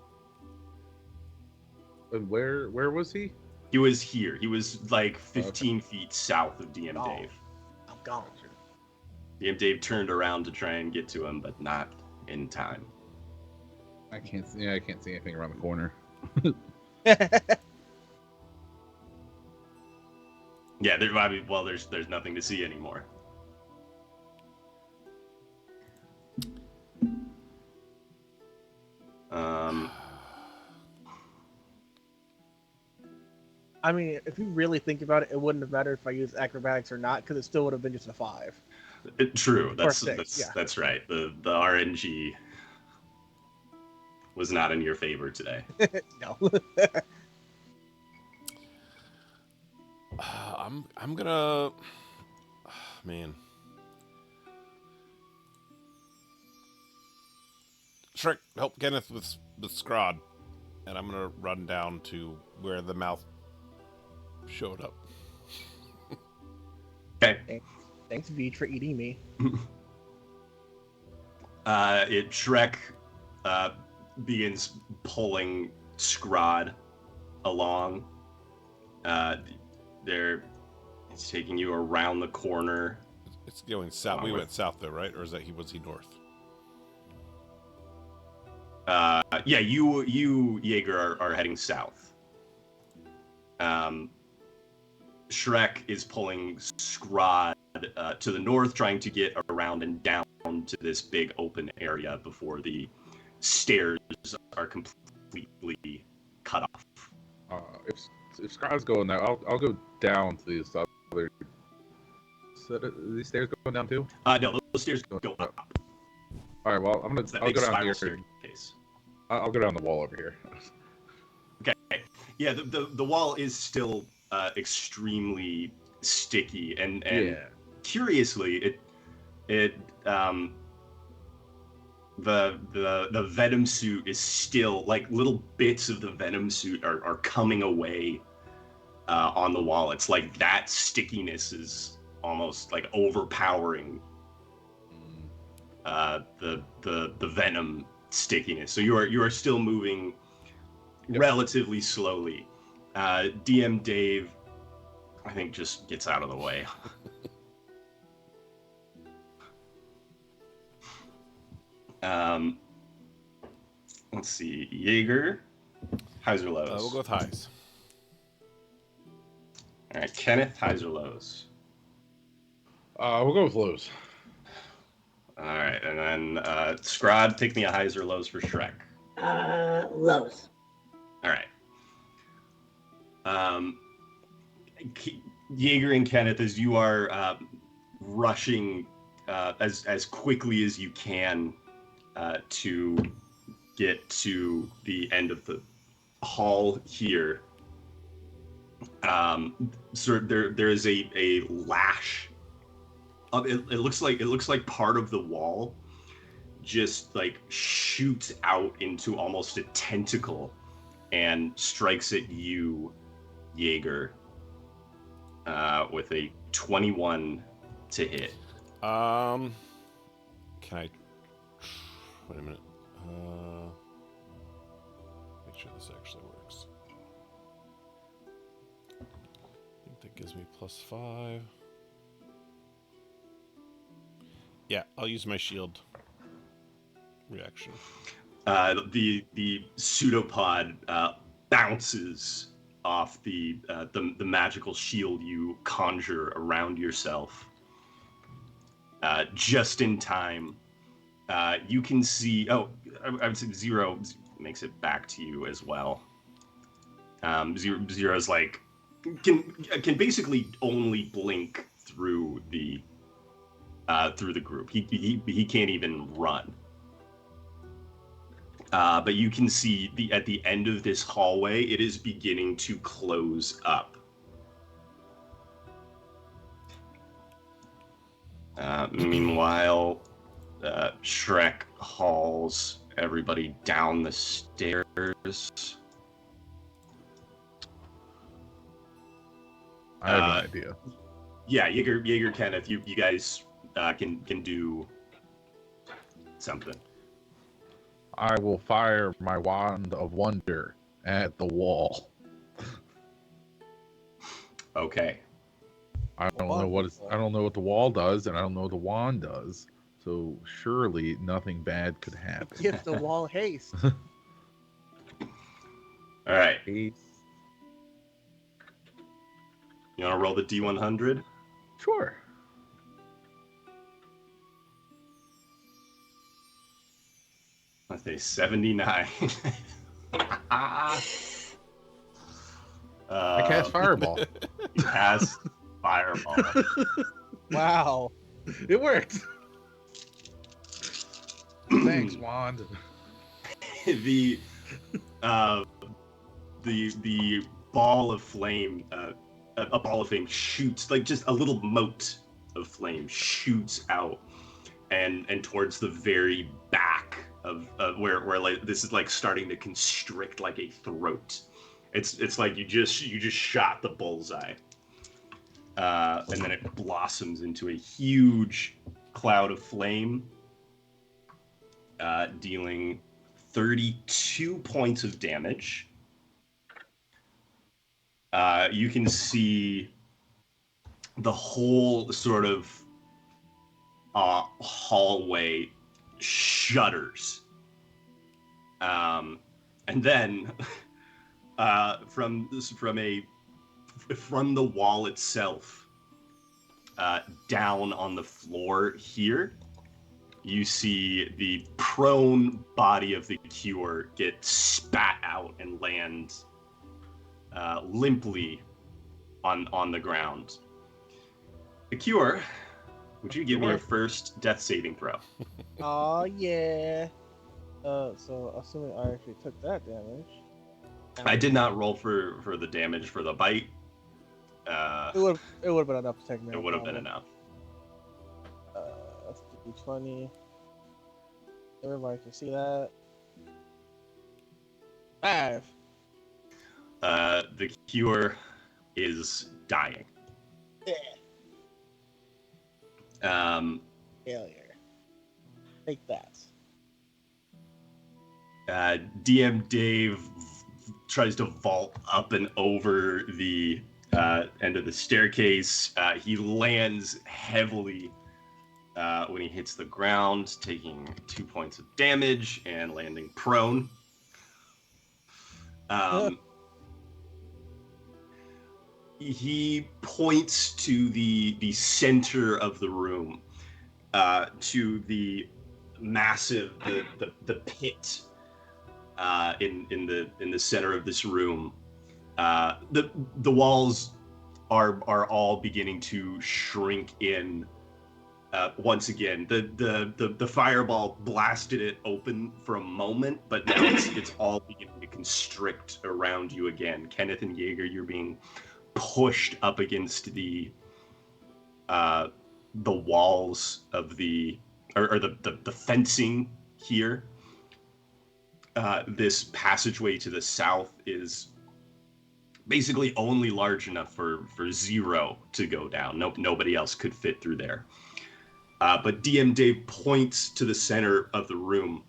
And where was he? He was here. He was like 15 feet south of DM Dave. I'm gone. DM Dave turned around to try and get to him, but not in time. I can't see anything around the corner. Yeah, there's nothing to see anymore. I mean, if you really think about it, it wouldn't have mattered if I used acrobatics or not, because it still would have been just a 5. True. That's yeah. That's right. The RNG was not in your favor today. No. I'm gonna, man. Shrek, help Kenneth with Scraaaahhhd, and I'm gonna run down to where the mouth showed up. Okay. Thanks, V, for eating me. Shrek begins pulling Scraaaahhhd along. It's taking you around the corner. It's going south. We went south though, right? Or was he north? Yeah, you Jaeger are heading south. Shrek is pulling Scraaaahhd to the north, trying to get around and down to this big open area before the stairs are completely cut off. If Scraaaahhd's going now, I'll go down to these other. So these stairs going down too? No, those stairs go up. All right, well, I'll go down here. Staircase. I'll go down the wall over here. Okay. Yeah, the wall is still extremely sticky, and yeah. Curiously, the venom suit is still, like, little bits of the venom suit are coming away on the wall. It's like that stickiness is almost like overpowering the venom stickiness. So you are still moving relatively slowly. DM Dave, I think, just gets out of the way. Let's see. Jaeger, highs or lows? We'll go with highs. All right, Kenneth, highs or lows? We'll go with lows. All right, and then Scraaaahhd, pick me a highs or lows for Shrek. Lows. All right. Jaeger and Kenneth, as you are rushing as quickly as you can to get to the end of the hall here, so there is a lash. It looks like part of the wall just like shoots out into almost a tentacle and strikes at you, Jaeger, with a 21 to hit. Can I? Wait a minute. Make sure this actually works. I think that gives me +5. Yeah, I'll use my shield reaction. The pseudopod bounces off the magical shield you conjure around yourself. Just in time, you can see. Oh, I would say Zero makes it back to you as well. Zero's like can basically only blink through the group. He can't even run. But you can see at the end of this hallway, it is beginning to close up. Meanwhile, Shrek hauls everybody down the stairs. I have an idea. Yeah, Jaeger, Kenneth, you guys can do something. I will fire my wand of wonder at the wall. Okay. I don't know what the wall does, and I don't know what the wand does. So surely nothing bad could happen. Give the wall haste. All right. Haste. You want to roll the D100? Sure. Let's say 79. I cast fireball. You cast fireball. Wow. It worked. Thanks, wand. the ball of flame, a ball of flame shoots, like just a little mote of flame shoots out, and towards the very back of where like this is like starting to constrict like a throat. It's like you just shot the bullseye, and then it blossoms into a huge cloud of flame, dealing 32 points of damage. You can see the whole sort of hallway shudders. And then from the wall itself, down on the floor here, you see the prone body of the Cure get spat out and land limply on the ground. The Cure, would you give me your first death saving throw? Oh yeah. So assuming I actually took that damage. I did not roll for the damage for the bite. It would have been enough to take me. It would have been enough. That's D20. Everybody can see that. 5. The Cure is dying. Yeah. Failure. Take that. DM Dave tries to vault up and over the end of the staircase. He lands heavily when he hits the ground, taking 2 points of damage and landing prone. He points to the center of the room, to the massive the pit in the center of this room. The walls are all beginning to shrink in. Once again, the fireball blasted it open for a moment, but now it's all beginning to constrict around you again. Kenneth and Jaeger, you're being pushed up against the walls of the fencing here. This passageway to the south is basically only large enough for Zero to go down. Nobody else could fit through there. But DM Dave points to the center of the room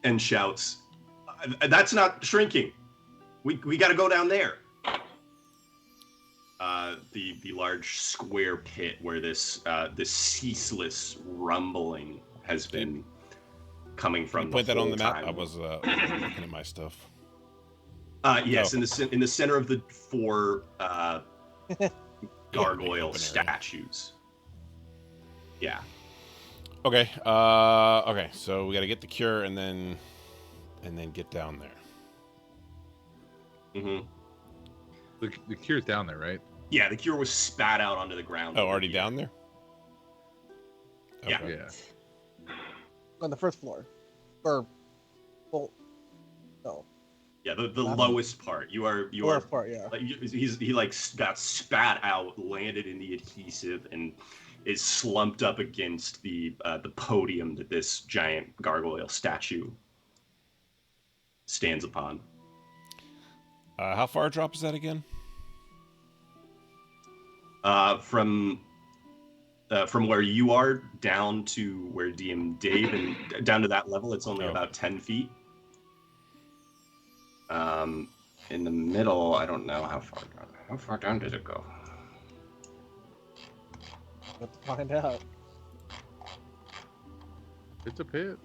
and shouts, "That's not shrinking. We got to go down there." The large square pit where this ceaseless rumbling has been coming from. Can you put that on the map? I was looking at my stuff. Yes, in the center of the 4 gargoyle statues. Yeah. Okay. Okay. So we got to get the cure and then get down there. Mm-hmm. The cure's down there, right? Yeah, the cure was spat out onto the ground. Oh, already down there? Yeah. Okay. Yeah. On the first floor. Or, well, no. Yeah, the lowest part. You are Lowest part, yeah. Like, he like got spat out, landed in the adhesive, and is slumped up against the podium that this giant gargoyle statue stands upon. How far a drop is that again? From where you are down to where DM Dave and down to that level, it's only about 10 feet. In the middle, I don't know how far down. How far down did it go? Let's find out. It's a pit.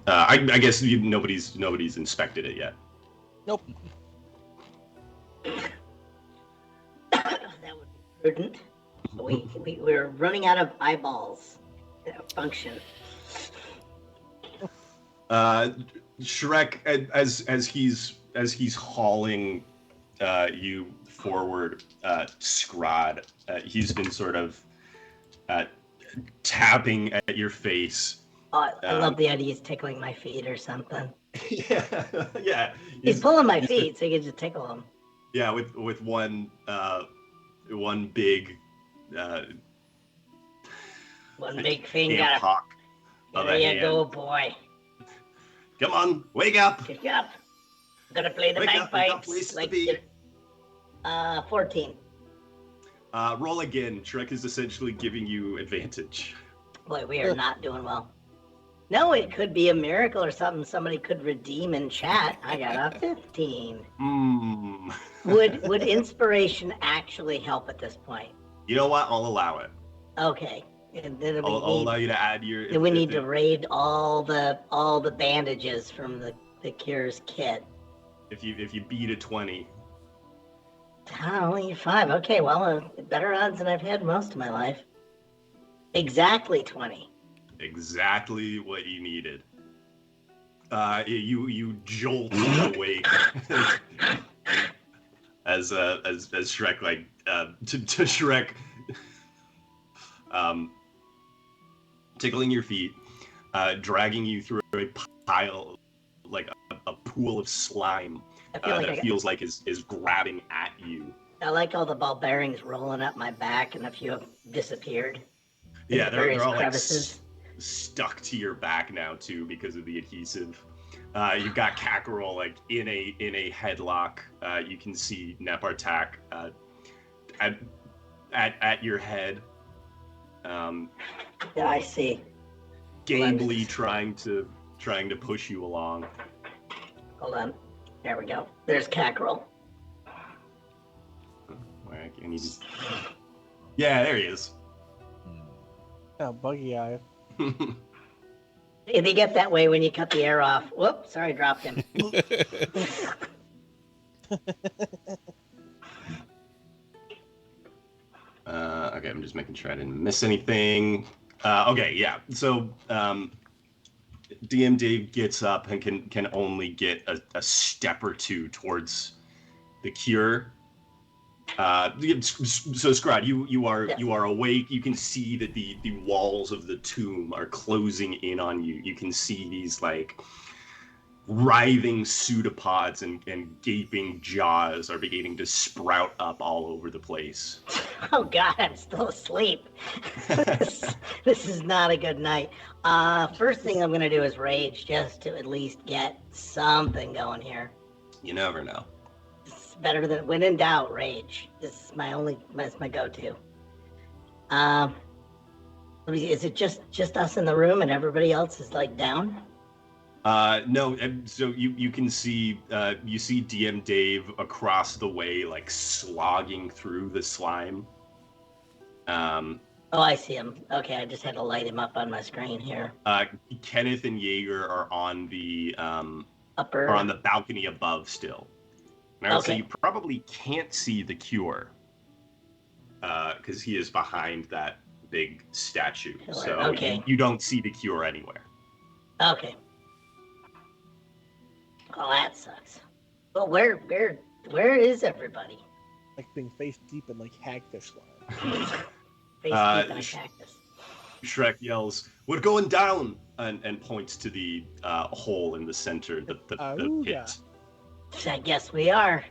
I guess nobody's inspected it yet. Nope. That would be prudent. We're running out of eyeballs that function. Shrek, as he's hauling you forward, Scraaaahhhd, he's been sort of tapping at your face. I love the idea he's tickling my feet or something. Yeah. He's pulling my feet, so you can just tickle him. Yeah, with one big one big finger. Hawk of There a you hand. go, boy. Come on, wake up! Get up. I'm gonna play the Wake up, we got bagpipes. places to Like, be. 14. Roll again. Shrek is essentially giving you advantage. Boy, we are not doing well. No, it could be a miracle or something somebody could redeem in chat. I got a 15. Would inspiration actually help at this point? You know what? I'll allow it. Okay. And then I'll allow you to add your. Then we need to raid all the bandages from the Cure's kit. If you beat a 20. Only 5. Okay, well, better odds than I've had most of my life. Exactly 20. Exactly what you needed. You jolt awake as Shrek to Shrek tickling your feet, dragging you through a pile, like a pool of slime that feels like is grabbing at you. I like all the ball bearings rolling up my back, and a few have disappeared. Yeah, they're all crevices. like stuck to your back now too because of the adhesive. You've got Kakarol like in a headlock. You can see Napartak at your head. Yeah, I see. Gamely trying to push you along. Hold on. There we go. There's Kakarol. Where I need to... Yeah, there he is. Oh, buggy eye. They get that way when you cut the air off. Whoops, sorry, dropped him. Okay, I'm just making sure I didn't miss anything. Okay, yeah. So DM Dave gets up and can only get a step or two towards the cure. So Scraaaahhhd, you are awake. You can see that the walls of the tomb are closing in on you. You can see these like writhing pseudopods and gaping jaws are beginning to sprout up all over the place. Oh God, I'm still asleep. This is not a good night. First thing I'm gonna do is rage, just to at least get something going here. You never know. It's better than when in doubt, rage. This is that's my go-to. Is it just us in the room and everybody else is like down? No, so you can see you see DM Dave across the way like slogging through the slime. Oh, I see him. Okay, I just had to light him up on my screen here. Kenneth and Jaeger are on the Upper. are on the balcony above still. Now, Okay. so you probably can't see the Cure, because he is behind that big statue. Pillar, So okay. you don't see the Cure anywhere. Okay. Well, that sucks. Well, where is everybody? Like being face deep in like hagfish slime. Face deep in a cactus. Shrek yells, "We're going down!" and points to the hole in the center, the pit. I guess we are.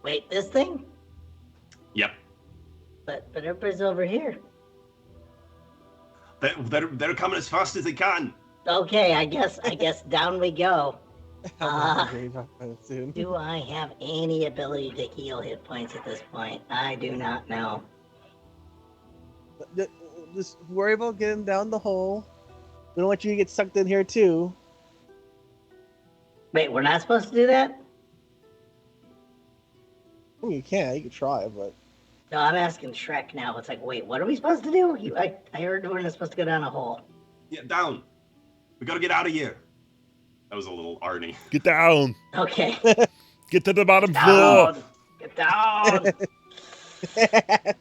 Wait, this thing? Yep. But everybody's over here. They're coming as fast as they can. Okay, I guess down we go. Soon. Do I have any ability to heal hit points at this point? I do not know. Just worry about getting down the hole. We don't want you to get sucked in here too. Wait, we're not supposed to do that? I mean, you can try, but No, I'm asking Shrek now. It's like, wait, what are we supposed to do? I heard we're not supposed to go down a hole. Yeah, down. We gotta get out of here. That was a little Arnie. Get down. Okay. Get to the bottom floor. Get down.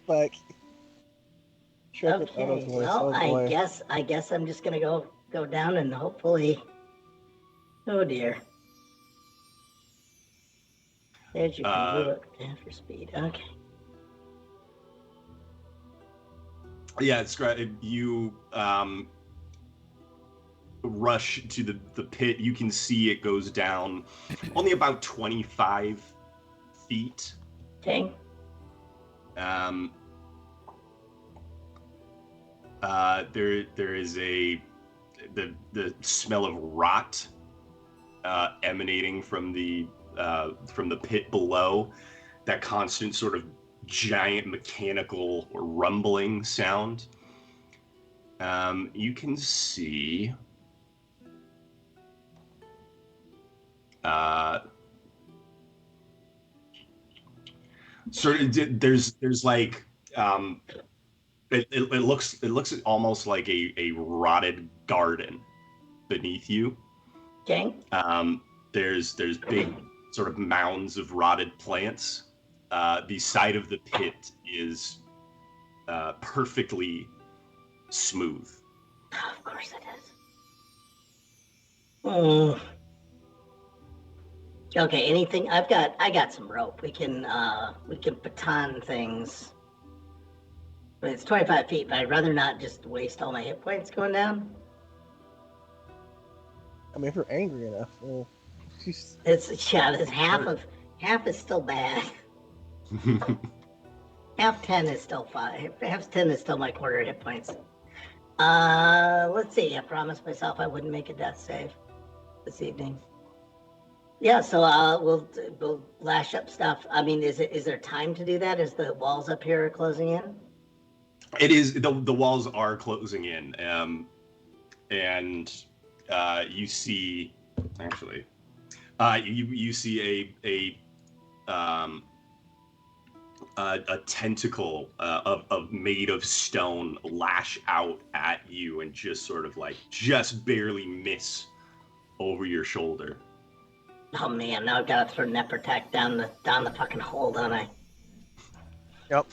Fuck. Okay. Well, I guess I'm just gonna go down and hopefully. Oh dear. There's your look. Half your speed. Okay. Yeah, it's great. You rush to the pit. You can see it goes down only about 25 feet. Okay. There is the smell of rot emanating from the pit below. That constant sort of giant mechanical or rumbling sound. You can see sort of there's like it looks almost like a rotted garden beneath you. Okay. There's big sort of mounds of rotted plants. The side of the pit is perfectly smooth. Of course it is. Mm. Okay, anything? I got some rope. We can baton things. But it's 25 feet, but I'd rather not just waste all my hit points going down. I mean, if you're angry enough, well, It's half is still bad. Half 10 is still 5. Half 10 is still my quarter hit points. Let's see. I promised myself I wouldn't make a death save this evening. Yeah, so we'll lash up stuff. I mean, is there time to do that? Is the walls up here closing in? It is. The walls are closing in, and you see actually, you see a tentacle of made of stone lash out at you and just sort of like just barely miss over your shoulder. Oh man, now I've got to throw Nepertak down the fucking hole, don't I? Yep.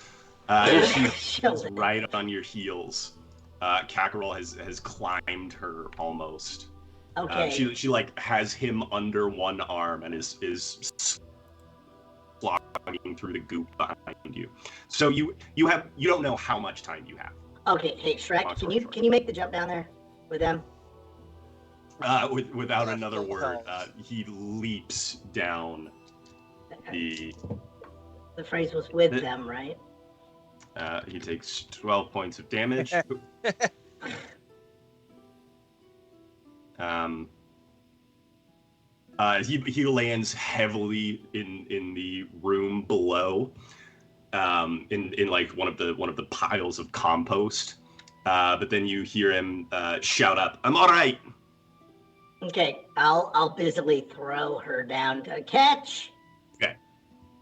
She's right on your heels. Kakarol has climbed her almost. Okay. She like has him under one arm and is slogging through the goop behind you. So you don't know how much time you have. Okay, hey Shrek, can you make the jump down there with them? Without another word, he leaps down the phrase was with them, right? He takes 12 points of damage. He lands heavily in the room below, in like one of the piles of compost. But then you hear him shout up, "I'm all right." Okay, I'll busily throw her down to catch. Okay.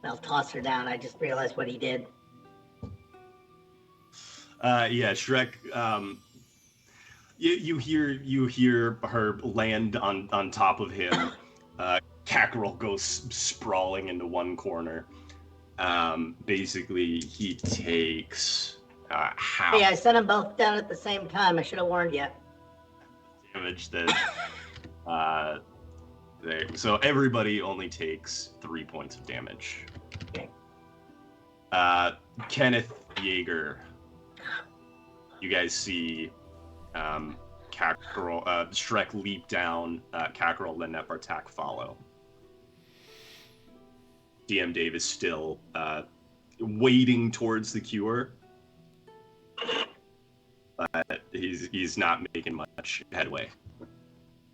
I'll toss her down. I just realized what he did. Yeah, Shrek. You hear her land on top of him, Cackerel goes sprawling into one corner. Basically, he takes half Hey, I sent them both down at the same time. I should have warned you. damage that. So everybody only takes 3 points of damage. Okay. Kenneth Yeager. You guys see Cackerel, Shrek leap down, Cackerel, then Nepartak follow. DM Dave is still wading towards the cure, but he's not making much headway.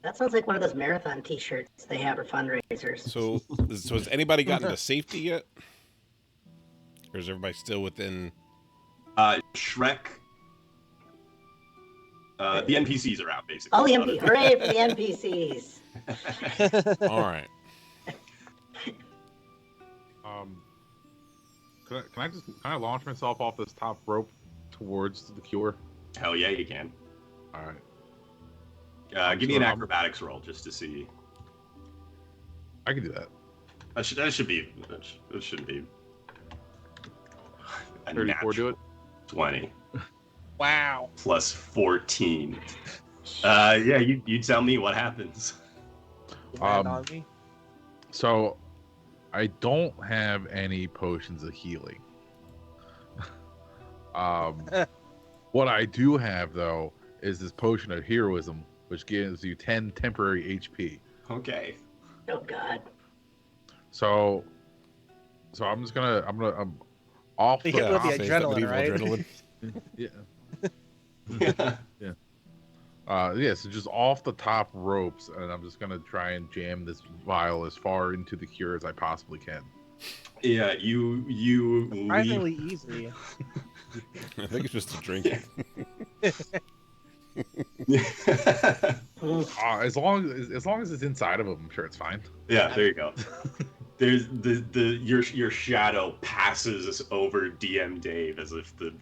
That sounds like one of those marathon T-shirts they have for fundraisers. So has anybody gotten to safety yet? Or is everybody still within? Shrek. The NPCs are out, basically. Oh, the NPCs! Hooray for the NPCs! All right. Can I launch myself off this top rope towards the cure? Hell yeah, you can. All right. Give me an acrobatics roll just to see. I can do that. That shouldn't be. A 34 do it? 20. Wow. Plus 14. Yeah, you tell me what happens. Land on me. So, I don't have any potions of healing. What I do have, though, is this potion of heroism, which gives you 10 temporary HP. Okay. Oh God. So I'm off the Hit with the top. adrenaline, right? Adrenaline. Yeah. So just off the top ropes, and I'm just gonna try and jam this vial as far into the cure as I possibly can. Yeah, you Surprisingly easy. I think it's just a drink. As long as it's inside of them, I'm sure it's fine. Yeah, there you go. There's your shadow passes over DM Dave as if the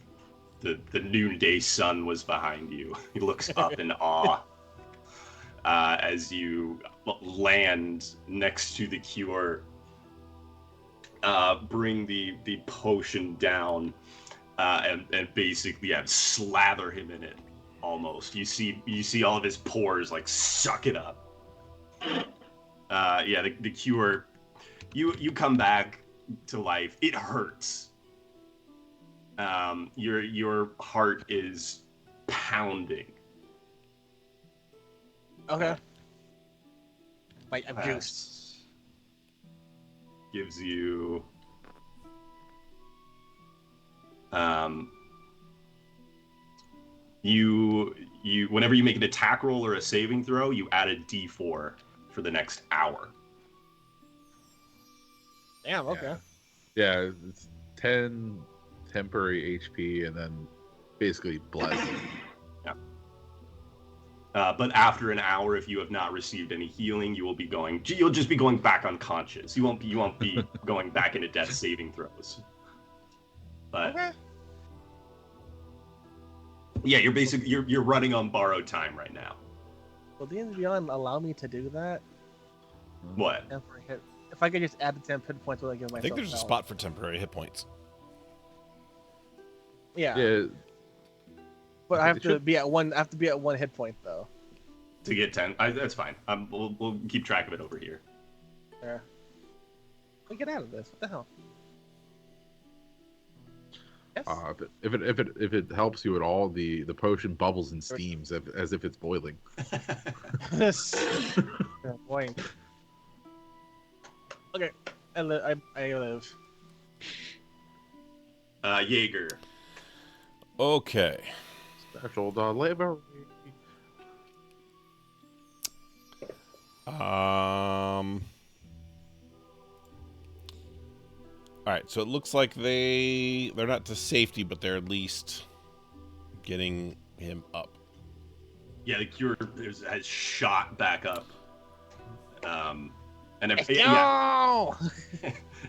noonday sun was behind you. He looks up in awe as you land next to the cure. Bring the potion down and basically slather him in it. Almost, you see all of his pores like suck it up. The cure. You come back to life. It hurts. Your heart is pounding. Okay. Wait, I'm juiced. Gives you you whenever you make an attack roll or a saving throw, you add a D4 for the next hour. Damn. Okay. Yeah, it's 10 temporary HP and then basically blessing. Yeah. But after an hour, if you have not received any healing, you'll just be going back unconscious. You won't be going back into death saving throws. But Okay. yeah, you're running on borrowed time right now. Will the Beyond allow me to do that? What? Temporary hit. If I could just add the 10 hit points, will I give myself? I think there's a health? spot for temporary hit points. Yeah. But I have It to should- be at one. I have to be at 1 hit point though. To get 10, that's fine. We'll keep track of it over here. Yeah. Let me get out of this. What the hell? Yes. If it helps you at all, the potion bubbles and steams as if it's boiling. Yeah, boy. Okay. I live. Jaeger. Okay. Special delivery. All right, so it looks like they're not to safety, but they're at least getting him up. Yeah, the cure has shot back up. And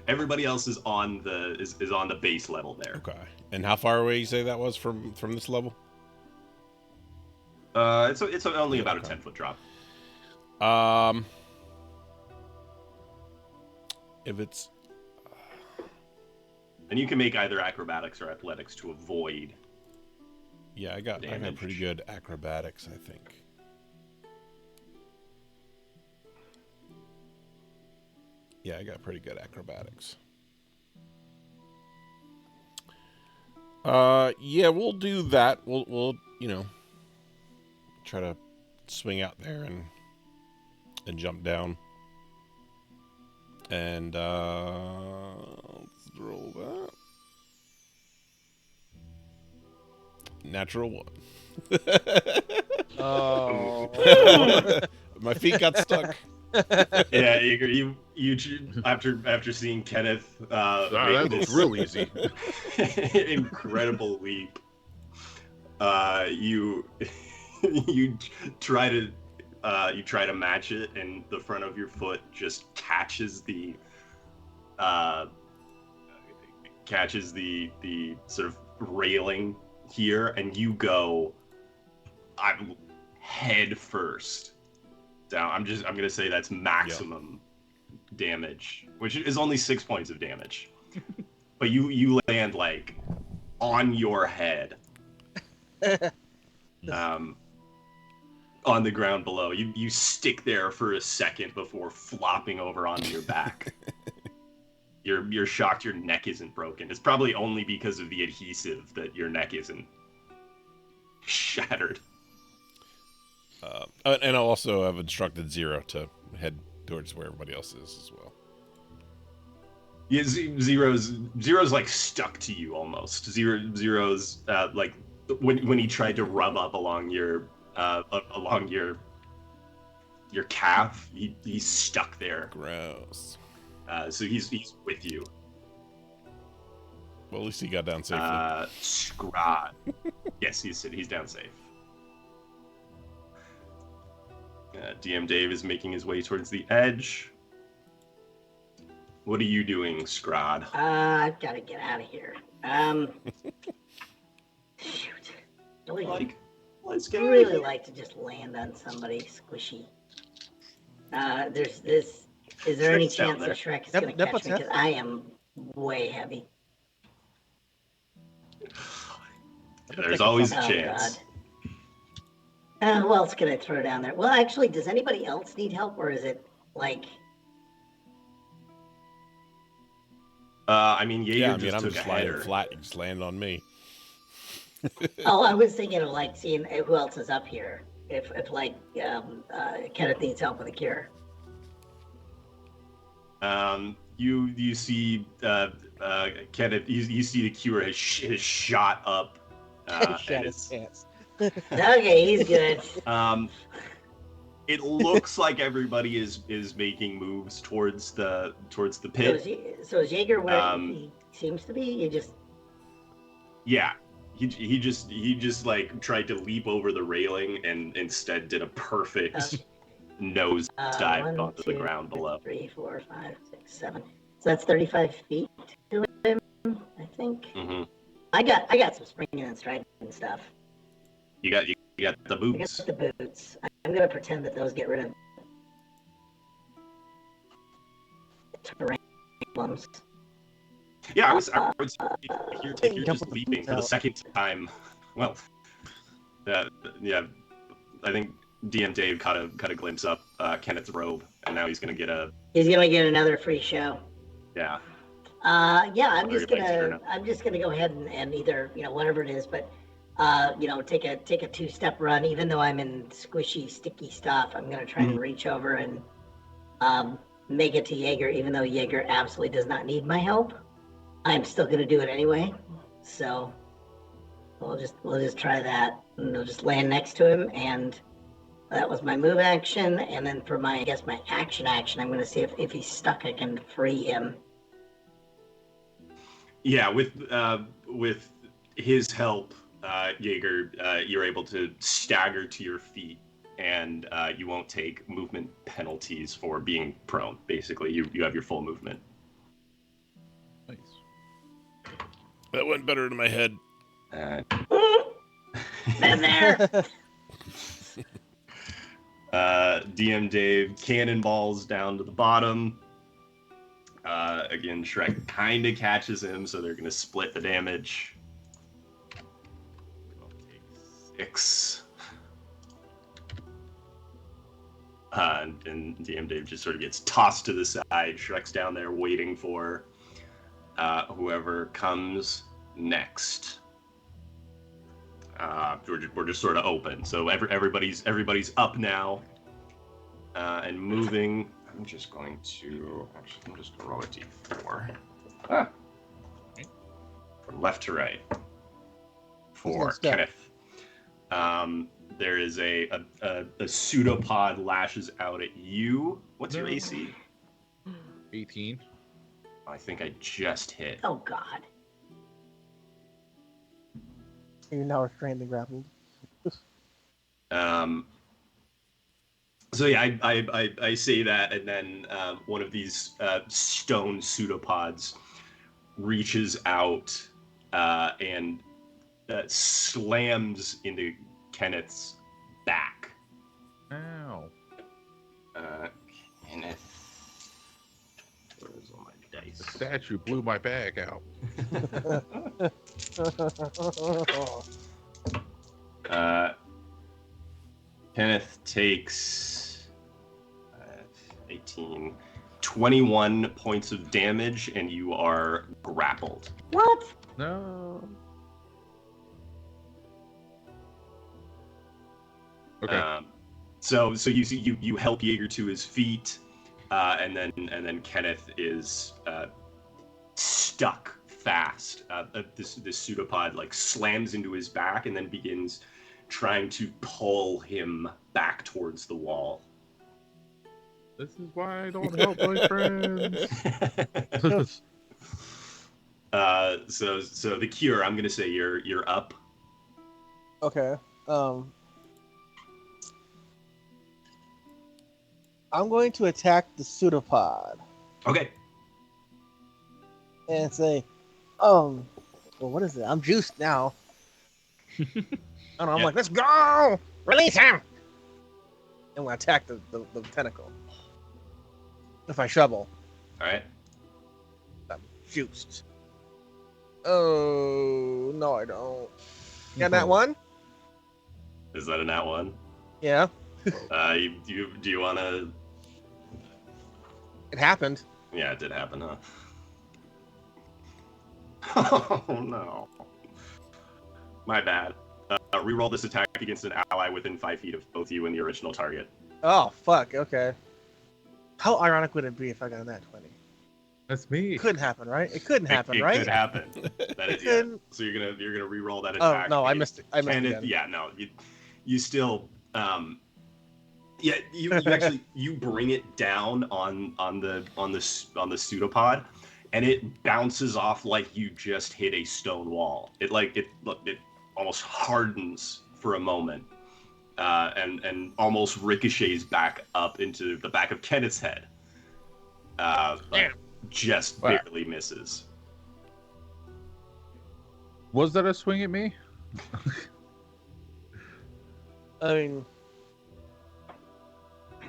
everybody else is on the base level there. Okay. And how far away you say that was from this level? It's only about a 10-foot drop. If it's... And you can make either acrobatics or athletics to avoid. Yeah, I got damage. pretty good acrobatics, I think. Yeah, I got pretty good acrobatics. Yeah, we'll do that. We'll try to swing out there and jump down. And let's roll that. Natural 1. Oh. My feet got stuck. Yeah, you after seeing Kenneth that make was this real easy. incredible leap, you try to match it, and the front of your foot just catches the sort of railing here, and you go head first down. I'm gonna say that's maximum damage, which is only 6 points of damage. But you land like on your head, on the ground below. You stick there for a second before flopping over onto your back. You're shocked your neck isn't broken. It's probably only because of the adhesive that your neck isn't shattered. And I'll also have instructed Zero to head towards where everybody else is as well. Yeah, Zero's like stuck to you almost. Zero's like when he tried to rub up along your calf, he's stuck there. Gross. So he's with you. Well, at least he got down safely. Scraaaahhhd. Yes, he's down safe. DM Dave is making his way towards the edge. What are you doing, Scraaaahhhd? I've got to get out of here. Shoot. Let's get I really like to just land on somebody squishy. There's this. Is there any Shrek's down chance that there. Shrek is going to catch me? Because I am way heavy. There's always a Oh, chance. God. Who else can I throw down there? Well, actually, does anybody else need help, or is it like? I mean, Jaeger I'm just took just a lying header. flat. You just landed on me. Oh, I was thinking of like seeing who else is up here. If like Kenneth needs help with a cure. You see Kenneth. You see the cure has shot up. Shot his pants. Okay, he's good. It looks like everybody is making moves towards the pit. So is Jaeger where he seems to be? You just. Yeah, he just like tried to leap over the railing and instead did a perfect nose dive onto the ground below. 3, 4, 5, 6, 7. So that's 35 feet to him, I think. Mm-hmm. I got some springing and striking and stuff. You got the I boots. got the boots. I'm gonna pretend that those get rid of terrain problems. Yeah, I would say if you're just leaping for the second time. Well, yeah, I think DM Dave caught a glimpse up Kenneth's robe, and now he's gonna get another free show. Yeah. Yeah, I'm just gonna go ahead and either whatever it is, but take a 2-step run. Even though I'm in squishy, sticky stuff, I'm gonna try and reach over and make it to Jaeger. Even though Jaeger absolutely does not need my help, I'm still gonna do it anyway. So we'll just try that, and I'll just land next to him. And that was my move action. And then for my action, I'm gonna see if he's stuck, I can free him. Yeah, with his help, Jaeger, you're able to stagger to your feet, and you won't take movement penalties for being prone. Basically, you have your full movement. Nice. That went better in my head. Been there. DM Dave cannonballs down to the bottom. Again, Shrek kind of catches him, so they're going to split the damage. I'll take 6. And DM Dave just sort of gets tossed to the side. Shrek's down there waiting for whoever comes next. We're just sort of open, so everybody's up now and moving. I'm just going to roll a d4 from left to right for Kenneth. There is a pseudopod lashes out at you. What's your AC? 18. I think I just hit. Oh God. You now are restrained and grappled. So yeah, I say that, and then one of these stone pseudopods reaches out and slams into Kenneth's back. Ow. Kenneth, where's all my dice? The statue blew my back out. Kenneth takes 18, 21 points of damage, and you are grappled. What? No. Okay. So you help Jaeger to his feet, and then Kenneth is stuck fast. This pseudopod like slams into his back and then begins trying to pull him back towards the wall. This is why I don't help my friends. So the Cure, I'm gonna say you're up. Okay. I'm going to attack the pseudopod Okay. and say, well, what is it? I'm juiced now. I don't know, I'm like, let's go! Release him! And we'll attack the tentacle. If I shovel. Alright. I'm juiced. Oh, no, I don't. Got that one? Is that a nat one? Yeah. Do you wanna... It happened. Yeah, it did happen, huh? Oh no. My bad. Reroll this attack against an ally within 5 feet of both you and the original target. Oh, fuck, okay. How ironic would it be if I got that 20? That's me. It couldn't happen, right? It couldn't happen, It right? could happen. That is, yeah. So you're gonna reroll that attack. Oh no, I missed it. I missed it. Kenneth, yeah, no, you still yeah, you actually you bring it down on the pseudopod, and it bounces off like you just hit a stone wall. It almost hardens for a moment, and almost ricochets back up into the back of Kenneth's head. But just barely misses. Was that a swing at me? I mean,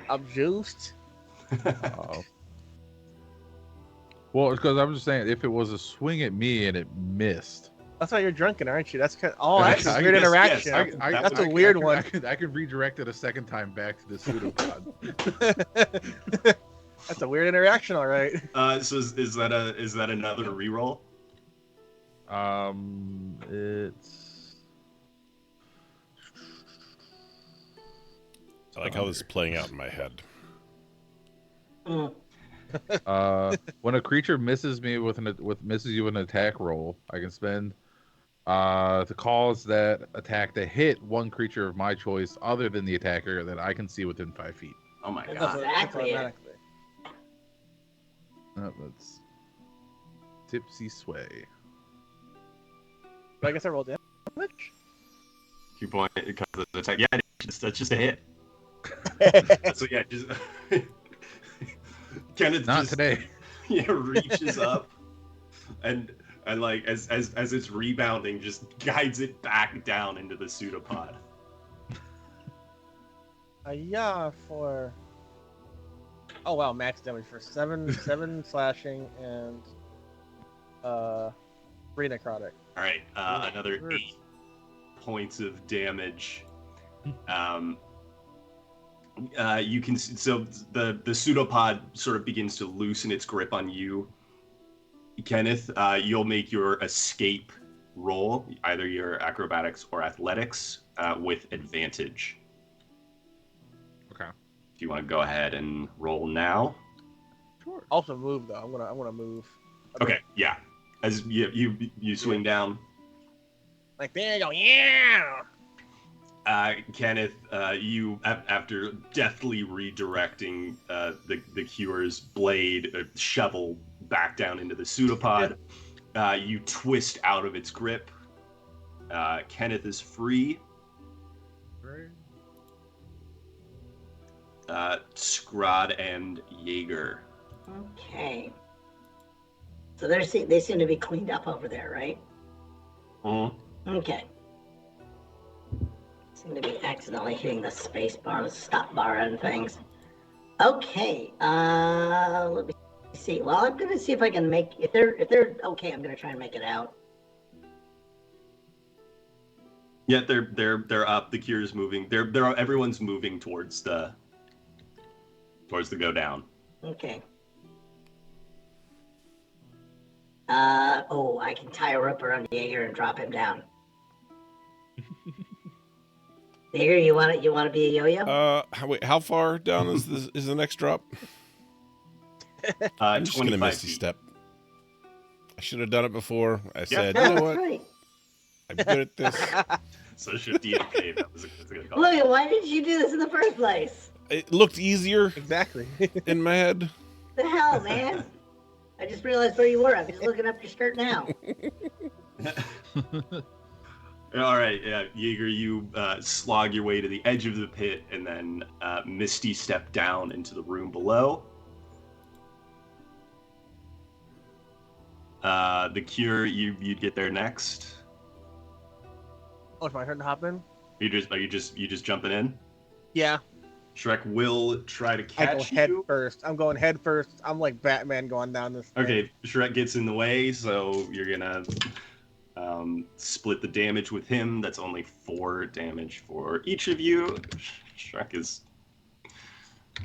I'm juiced. Oh. Well, it's because I'm just saying, if it was a swing at me and it missed. That's why you're drunken, aren't you? That's that's a I weird guess- interaction. yes, That's a weird one. I could redirect it a second time back to the pseudopod. That's a weird interaction, all right. So is that another reroll? It's I like how this is playing out in my head. when a creature misses me misses you with an attack roll, I can spend to cause that attack to hit one creature of my choice other than the attacker that I can see within 5 feet. Oh my That's god. exactly it. automatically. That's tipsy sway. But I guess I rolled damage. 2 point because of the attack. Yeah, that's just a hit. So yeah, just Kenneth Not just, today. Yeah, reaches up and like as it's rebounding, just guides it back down into the pseudopod. Yeah, for Oh wow, max damage for 7 slashing and 3 necrotic. All right, another 8 points of damage. You can so the pseudopod sort of begins to loosen its grip on you, Kenneth. You'll make your escape roll, either your acrobatics or athletics, with advantage. Okay. If you want to go ahead and roll now. Sure. Also move though. I want to move. Okay, yeah. As you swing down. Like there you go. Yeah. Kenneth, you after deftly redirecting the Cure's blade shovel back down into the pseudopod, you twist out of its grip. Kenneth is free. Scraaaahhhd and Jaeger. Okay. So they seem to be cleaned up over there, right? Okay. Seem to be accidentally hitting the space bar, the stop bar, and things. Okay. Let me see. Well, I'm gonna see if I can make. If they're okay, I'm gonna try and make it out. Yeah, they're up. The Cure's moving. Everyone's moving towards the go down. Okay. Oh, I can tie a rope around Jaeger and drop him down. Jaeger, you want to be a yo-yo? Wait, how far down is the next drop? I'm just gonna misty step. I should have done it before. I said, you know what? Right. I'm good at this. So should DFK. That's a good call. Look, why did you do this in the first place? It looked easier Exactly. in my head. The hell, man! I just realized where you were. I'm just looking up your skirt now. All right, yeah, Jaeger, you slog your way to the edge of the pit and then misty step down into the room below. The Cure, you'd get there next. Oh, it's my turn to hop in? Are you just jumping in? Yeah. Shrek will try to catch I go head you. first. I'm going head first. I'm like Batman going down this thing. Okay, Shrek gets in the way, so you're gonna split the damage with him. That's only 4 damage for each of you. Shrek is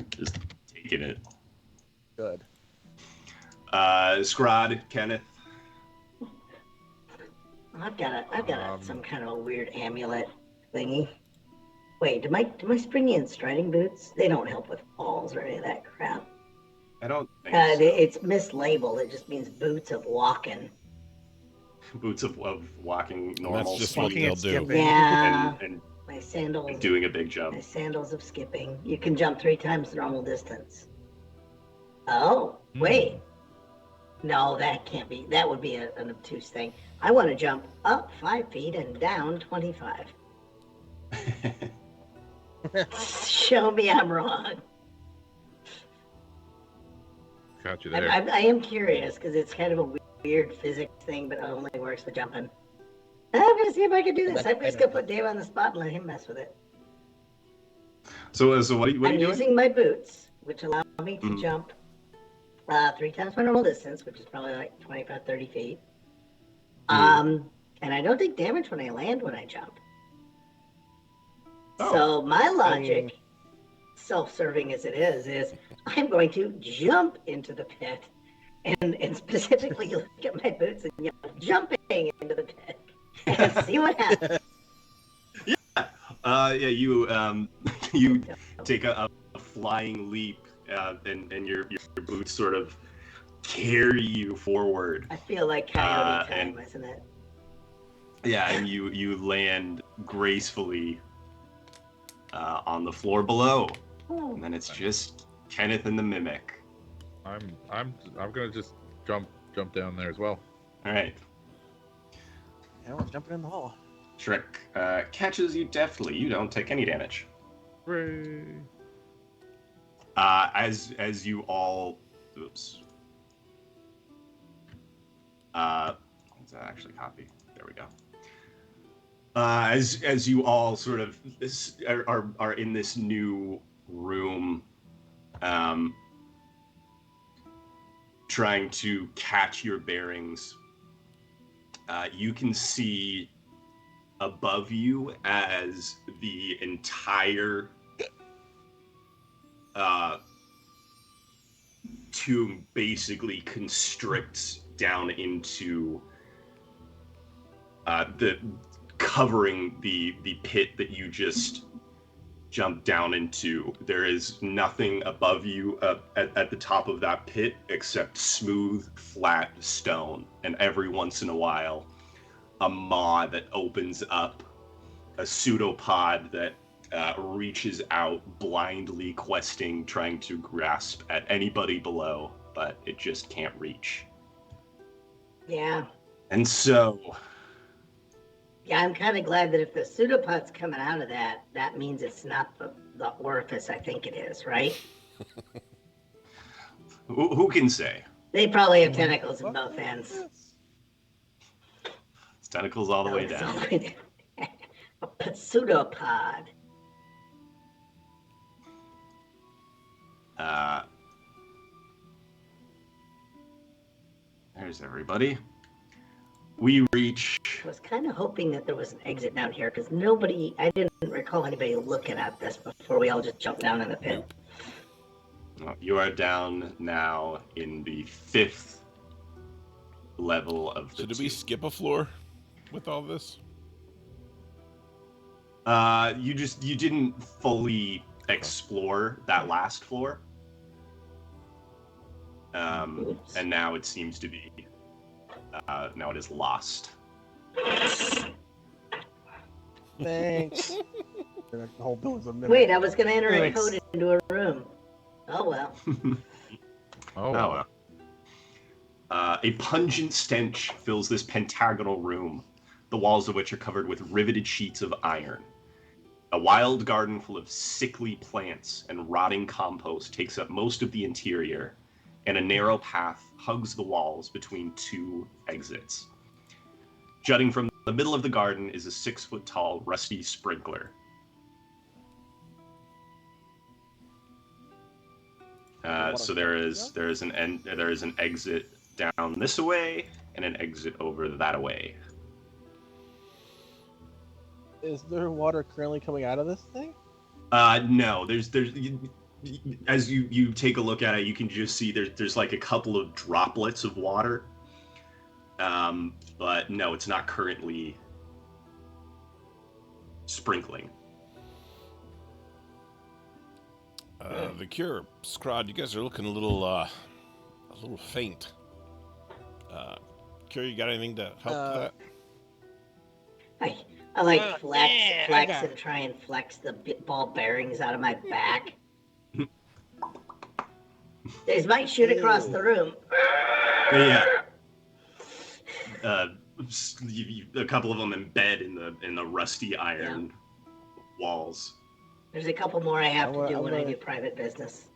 just taking it. Good. Scraaaahhhd, Kenneth. I've got some kind of a weird amulet thingy. Wait, do my springy and striding boots? They don't help with falls or any of that crap. I don't think so. It's mislabeled. It just means boots of walking. Boots of walking normal. That's just what they'll do. Yeah. And My sandals. doing a big jump. My sandals of skipping. You can jump 3 times the normal distance. Oh, wait. No, that can't be. That would be an obtuse thing. I want to jump up 5 feet and down 25. Show me I'm wrong. Got you there. I am curious because it's kind of a weird physics thing, but it only works for jumping. I'm going to see if I can do this. I'm just going to put Dave on the spot and let him mess with it. So what are you I'm doing? using my boots, which allow me to jump 3 times my normal distance, which is probably like 25, 30 feet. And I don't take damage when I land when I jump. Oh. So my logic, self-serving as it is I'm going to jump into the pit and specifically look at my boots and yell, jumping into the pit and see what happens. You take a flying leap and your boots sort of carry you forward. I feel like coyote time, and- isn't it? Yeah, and you land gracefully on the floor below, and then it's just Kenneth and the Mimic. I'm gonna just jump down there as well. All right, I was jumping in the hole. Shrek catches you deftly. You don't take any damage. Hooray! As you all, oops. Let's actually copy. There we go. As you all sort of are in this new room, trying to catch your bearings, you can see above you as the entire tomb basically constricts down into the covering the pit that you just jumped down into. There is nothing above you at the top of that pit except smooth, flat stone, and every once in a while, a maw that opens up, a pseudopod that reaches out, blindly questing, trying to grasp at anybody below, but it just can't reach. Yeah. And so... Yeah, I'm kind of glad that if the pseudopod's coming out of that, that means it's not the orifice I think it is, right? Who can say? They probably have tentacles in both ends. It's tentacles all the way down. A pseudopod. There's everybody. We reach... I was kind of hoping that there was an exit down here because I didn't recall anybody looking at this before we all just jumped down in the pit. You are down now in the 5th level of the... So did we skip a floor with all this? You didn't fully explore that last floor. And now it seems to be... now it is lost. Thanks. The whole building's a minute. Wait, I was going to enter a code into a room. Oh, well. Oh, wow. A pungent stench fills this pentagonal room, the walls of which are covered with riveted sheets of iron. A wild garden full of sickly plants and rotting compost takes up most of the interior, and a narrow path hugs the walls between 2 exits. Jutting from the middle of the garden is a 6-foot-tall rusty sprinkler. So there is an exit down this way and an exit over that way. Is there water currently coming out of this thing? No. There's as you take a look at it, you can just see there's like a couple of droplets of water. But no, it's not currently sprinkling. The Cure, Scraaaahhhd, you guys are looking a little faint. Cure, you got anything to help with that? I like flex and try and flex the ball bearings out of my back. These might shoot across the room. Yeah. A couple of them embed in the rusty iron walls. There's a couple more I have to do when I do private business.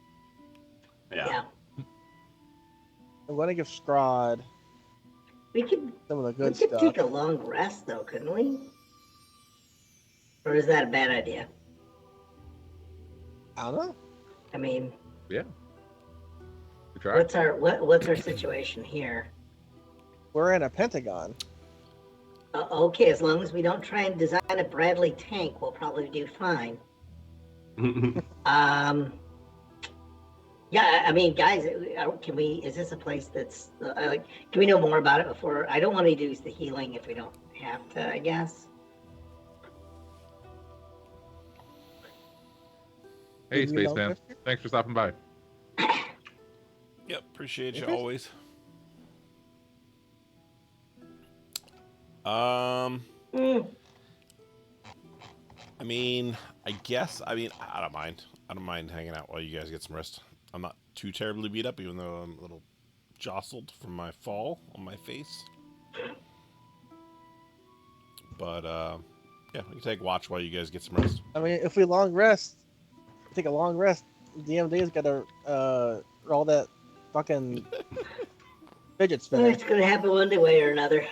Yeah. I'm gonna give Scraaaahhd some of the good stuff. We could take a long rest though, couldn't we? Or is that a bad idea? I don't know. I mean, yeah. We what's our situation here? We're in a pentagon. Okay, as long as we don't try and design a Bradley tank, we'll probably do fine. Yeah, I mean, guys, is this a place that's, can we know more about it before? I don't want to use the healing if we don't have to, I guess. Hey, Spaceman. Thanks for stopping by. Yep, appreciate you always. I mean, I don't mind. I don't mind hanging out while you guys get some rest. I'm not too terribly beat up, even though I'm a little jostled from my fall on my face. But, yeah, we can take watch while you guys get some rest. I mean, if we take a long rest, DMD's gotta roll that fucking fidget spinner. It's gonna happen one way or another.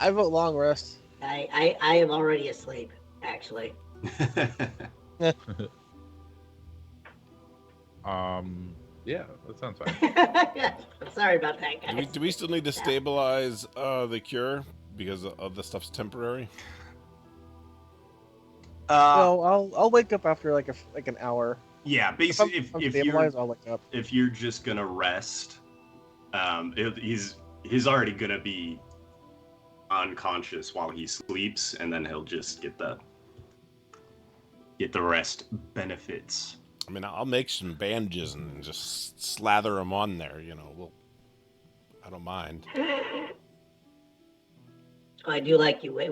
I vote long rest. I am already asleep, actually. Yeah, that sounds fine. I'm sorry about that, guys. Do we still need to stabilize the cure because of the stuff's temporary? I'll wake up after like an hour. Yeah, basically, if I'm stabilized, I'll wake up. If you're just gonna rest, he's already gonna be unconscious while he sleeps, and then he'll just get the rest benefits. I mean, I'll make some bandages and just slather them on there. You know, I don't mind. I do like you. Wait.